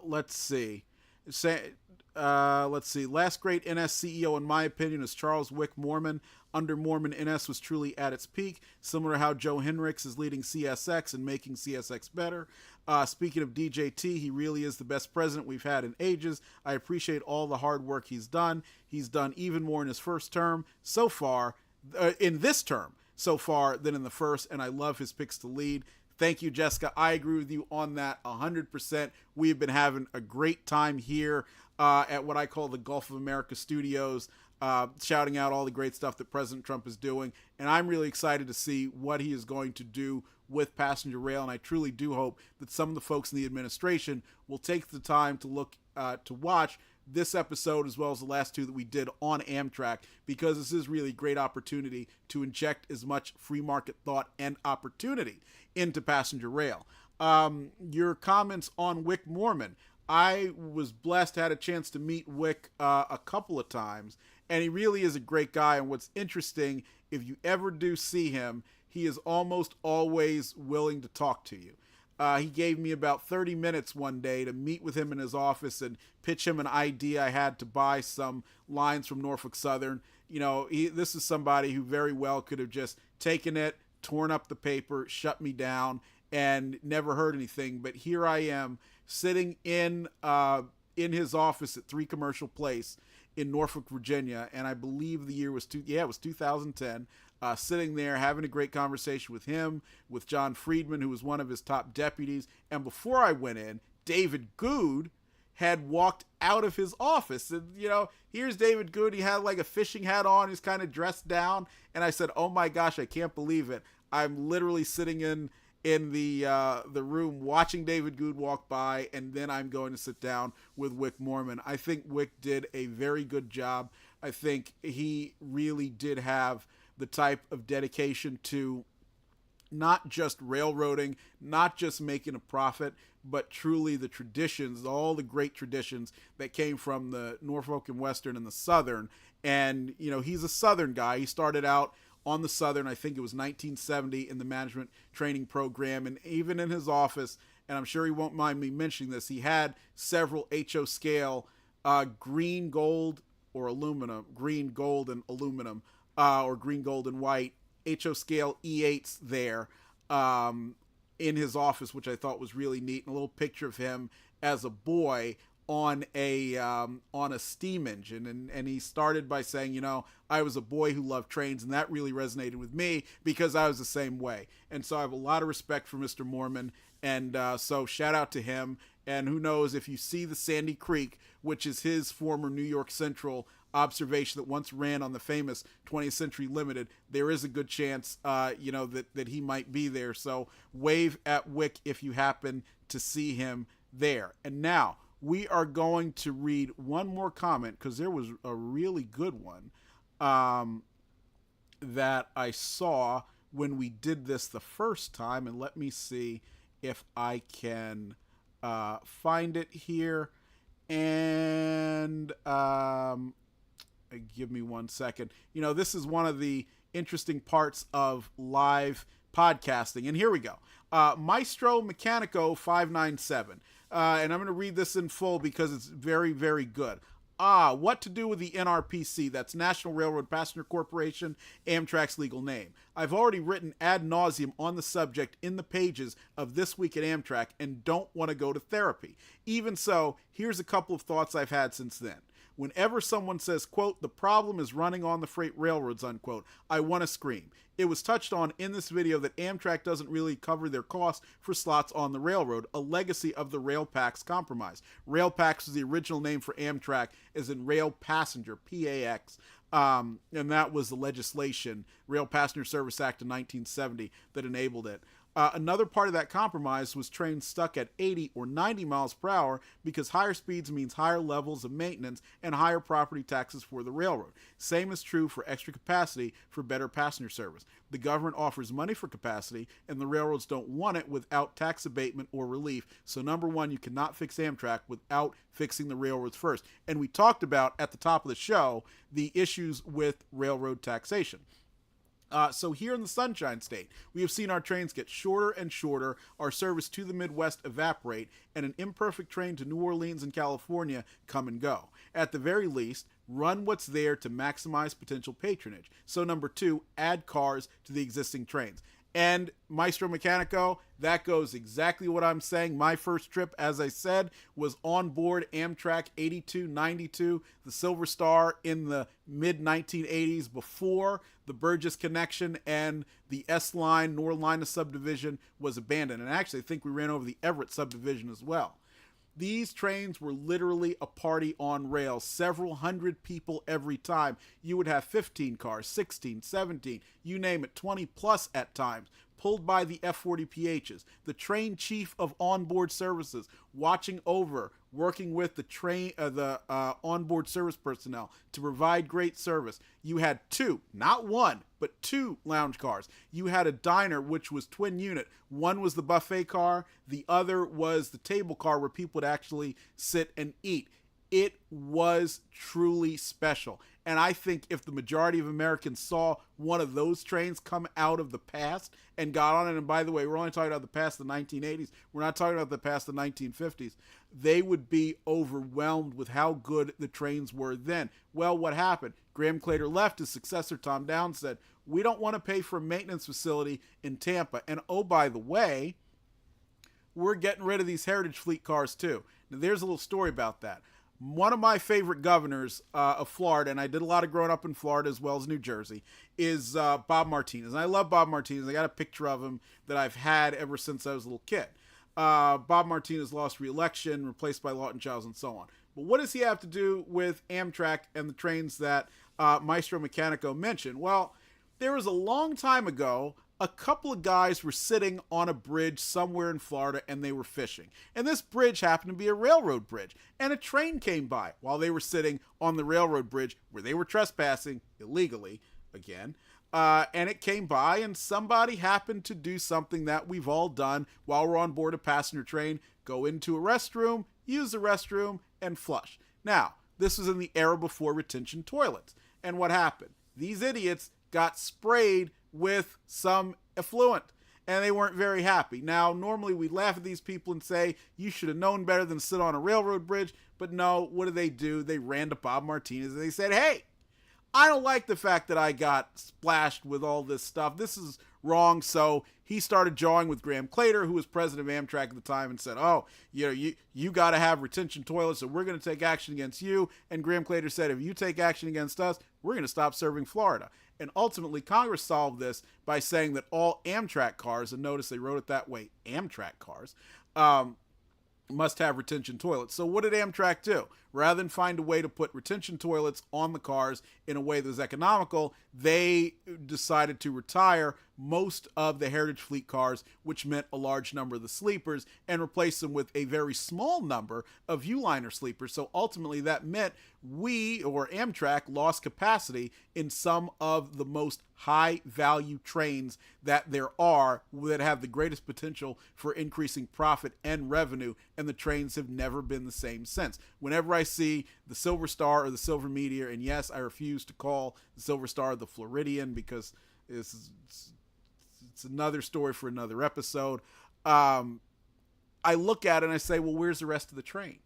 Let's see. Last great NS CEO, in my opinion, is Charles Wick Mormon. Under Mormon, NS was truly at its peak, similar to how Joe Henricks is leading CSX and making CSX better. Speaking of DJT, he really is the best president we've had in ages. I appreciate all the hard work he's done. He's done even more in his first term so far, in this term so far, than in the first, and I love his picks to lead. Thank you, Jessica. I agree with you on that 100%. We've been having a great time here at what I call the Gulf of America Studios, shouting out all the great stuff that President Trump is doing. And I'm really excited to see what he is going to do with passenger rail. And I truly do hope that some of the folks in the administration will take the time to look to watch this episode as well as the last two that we did on Amtrak, because this is really a great opportunity to inject as much free market thought and opportunity into passenger rail. Your comments on Wick Mormon. I was blessed, had a chance to meet Wick a couple of times, and he really is a great guy. And what's interesting, if you ever do see him, he is almost always willing to talk to you. He gave me about 30 minutes one day to meet with him in his office and pitch him an idea I had to buy some lines from Norfolk Southern. This is somebody who very well could have just taken it, torn up the paper, shut me down, and never heard anything. But here I am sitting in his office at 3 Commercial Place in Norfolk, Virginia, and I believe the year was 2010. Sitting there having a great conversation with him, with John Friedman, who was one of his top deputies. And before I went in, David Good had walked out of his office. And, here's David Good. He had like a fishing hat on. He's kind of dressed down. And I said, oh my gosh, I can't believe it. I'm literally sitting in the room watching David Good walk by, and then I'm going to sit down with Wick Moorman. I think Wick did a very good job. I think he really did have the type of dedication to not just railroading, not just making a profit, but truly the traditions, all the great traditions that came from the Norfolk and Western and the Southern. And, he's a Southern guy. He started out on the Southern, I think it was 1970, in the management training program. And even in his office, and I'm sure he won't mind me mentioning this, he had several HO scale green, gold, and aluminum, or green, gold, and white HO scale E8s there in his office, which I thought was really neat. And a little picture of him as a boy on a steam engine. And he started by saying, I was a boy who loved trains, and that really resonated with me because I was the same way. And so I have a lot of respect for Mr. Moorman. And so shout out to him. And who knows, if you see the Sandy Creek, which is his former New York Central observation that once ran on the famous 20th Century Limited, there is a good chance, that he might be there. So wave at Wick if you happen to see him there. And now we are going to read one more comment, because there was a really good one that I saw when we did this the first time. And let me see if I can find it here. And give me 1 second. This is one of the interesting parts of live podcasting. And here we go. Maestro Mechanico 597. And I'm going to read this in full because it's very, very good. What to do with the NRPC, that's National Railroad Passenger Corporation, Amtrak's legal name. I've already written ad nauseum on the subject in the pages of This Week at Amtrak and don't want to go to therapy. Even so, here's a couple of thoughts I've had since then. Whenever someone says, quote, the problem is running on the freight railroads, unquote, I want to scream. It was touched on in this video that Amtrak doesn't really cover their costs for slots on the railroad, a legacy of the Rail-Pax compromise. Rail-Pax is the original name for Amtrak, as in Rail Passenger, PAX. And that was the legislation, Rail Passenger Service Act of 1970, that enabled it. Another part of that compromise was trains stuck at 80 or 90 miles per hour because higher speeds means higher levels of maintenance and higher property taxes for the railroad. Same is true for extra capacity for better passenger service. The government offers money for capacity, and the railroads don't want it without tax abatement or relief. So number one, you cannot fix Amtrak without fixing the railroads first. And we talked about at the top of the show the issues with railroad taxation. So here in the Sunshine State, we have seen our trains get shorter and shorter, our service to the Midwest evaporate, and an imperfect train to New Orleans and California come and go. At the very least, run what's there to maximize potential patronage. So number two, add cars to the existing trains. And Maestro Mechanico, that goes exactly what I'm saying. My first trip, as I said, was on board Amtrak 8292, the Silver Star, in the mid-1980s, before the Burgess Connection and the S-Line, Norlina subdivision was abandoned. And actually, I think we ran over the Everett subdivision as well. These trains were literally a party on rails, several hundred people every time. You would have 15 cars, 16, 17, you name it, 20 plus at times, pulled by the F40PHs. The train chief of onboard services watching over, working with the onboard service personnel to provide great service. You had two, not one, but two lounge cars. You had a diner, which was twin unit. One was the buffet car. The other was the table car where people would actually sit and eat. It was truly special. And I think if the majority of Americans saw one of those trains come out of the past and got on it, and by the way, we're only talking about the past of the 1980s, we're not talking about the past of the 1950s, they would be overwhelmed with how good the trains were then. Well, what happened? Graham Claytor left. His successor, Tom Downs, said, we don't want to pay for a maintenance facility in Tampa. And oh, by the way, we're getting rid of these Heritage Fleet cars too. Now, there's a little story about that. One of my favorite governors of Florida, and I did a lot of growing up in Florida as well as New Jersey, is Bob Martinez. And I love Bob Martinez. I got a picture of him that I've had ever since I was a little kid. Bob Martinez lost re-election, replaced by Lawton Childs, and so on. But what does he have to do with Amtrak and the trains that Maestro Mecanico mentioned? Well, there was a long time ago, a couple of guys were sitting on a bridge somewhere in Florida and they were fishing. And this bridge happened to be a railroad bridge. And a train came by while they were sitting on the railroad bridge where they were trespassing illegally again. And it came by and somebody happened to do something that we've all done while we're on board a passenger train. Go into a restroom, use the restroom, and flush. Now, this was in the era before retention toilets. And what happened? These idiots got sprayed with some effluent, and they weren't very happy. Now, normally we laugh at these people and say, you should have known better than sit on a railroad bridge, but no, what do? They ran to Bob Martinez and they said, hey, I don't like the fact that I got splashed with all this stuff. This is wrong. So he started jawing with Graham Claytor, who was president of Amtrak at the time, and said, oh, you got to have retention toilets, so we're going to take action against you. And Graham Claytor said, if you take action against us, we're going to stop serving Florida. And ultimately, Congress solved this by saying that all Amtrak cars, and notice they wrote it that way, Amtrak cars, must have retention toilets. So what did Amtrak do? Rather than find a way to put retention toilets on the cars in a way that was economical, they decided to retire most of the Heritage Fleet cars, which meant a large number of the sleepers, and replace them with a very small number of Viewliner sleepers. So ultimately that meant we, or Amtrak, lost capacity in some of the most high value trains that there are that have the greatest potential for increasing profit and revenue, and the trains have never been the same since. Whenever I see the Silver Star or the Silver Meteor, and yes, I refuse to call the Silver Star the Floridian because it's another story for another episode. I look at it and I say, well, where's the rest of the train?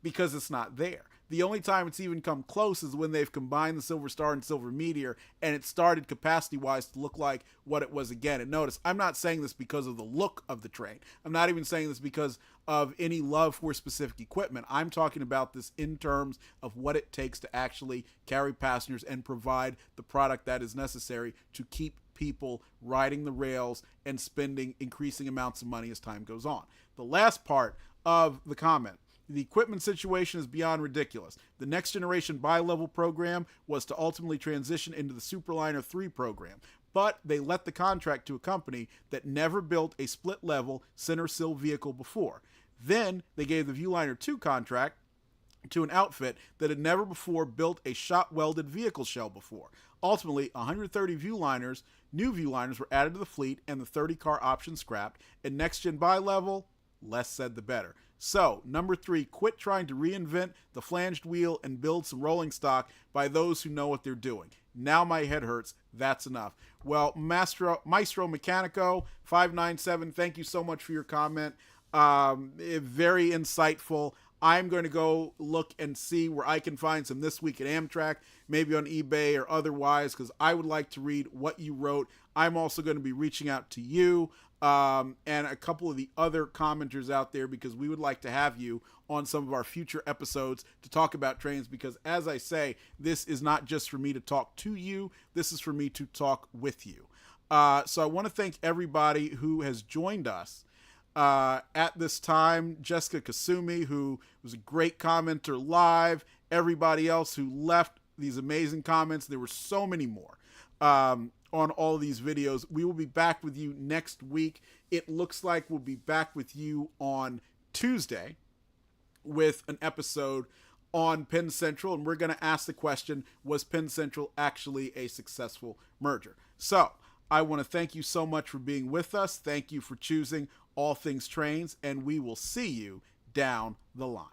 Because it's not there. The only time it's even come close is when they've combined the Silver Star and Silver Meteor, and it started capacity-wise to look like what it was again. And notice, I'm not saying this because of the look of the train. I'm not even saying this because of any love for specific equipment. I'm talking about this in terms of what it takes to actually carry passengers and provide the product that is necessary to keep people riding the rails and spending increasing amounts of money as time goes on. The last part of the comment: the equipment situation is beyond ridiculous. The Next Generation Bi-Level program was to ultimately transition into the Superliner 3 program, but they let the contract to a company that never built a split-level center sill vehicle before. Then they gave the Viewliner 2 contract to an outfit that had never before built a shot-welded vehicle shell before. Ultimately, 130 new Viewliners were added to the fleet and the 30-car option scrapped, and Next Gen Bi-Level, less said the better. So, number 3, quit trying to reinvent the flanged wheel and build some rolling stock by those who know what they're doing. Now my head hurts. That's enough. Well, Maestro Mecanico 597, thank you so much for your comment. Very insightful. I'm going to go look and see where I can find some This Week at Amtrak, maybe on eBay or otherwise, because I would like to read what you wrote. I'm also going to be reaching out to you and a couple of the other commenters out there, because we would like to have you on some of our future episodes to talk about trains, because as I say, this is not just for me to talk to you, this is for me to talk with you. So I want to thank everybody who has joined us at this time. Jessica Kasumi, who was a great commenter live, everybody else who left these amazing comments. There were so many more on all of these videos. We will be back with you next week. It looks like we'll be back with you on Tuesday with an episode on Penn Central, and we're going to ask the question, was Penn Central actually a successful merger? So I want to thank you so much for being with us. Thank you for choosing All Things Trains, and we will see you down the line.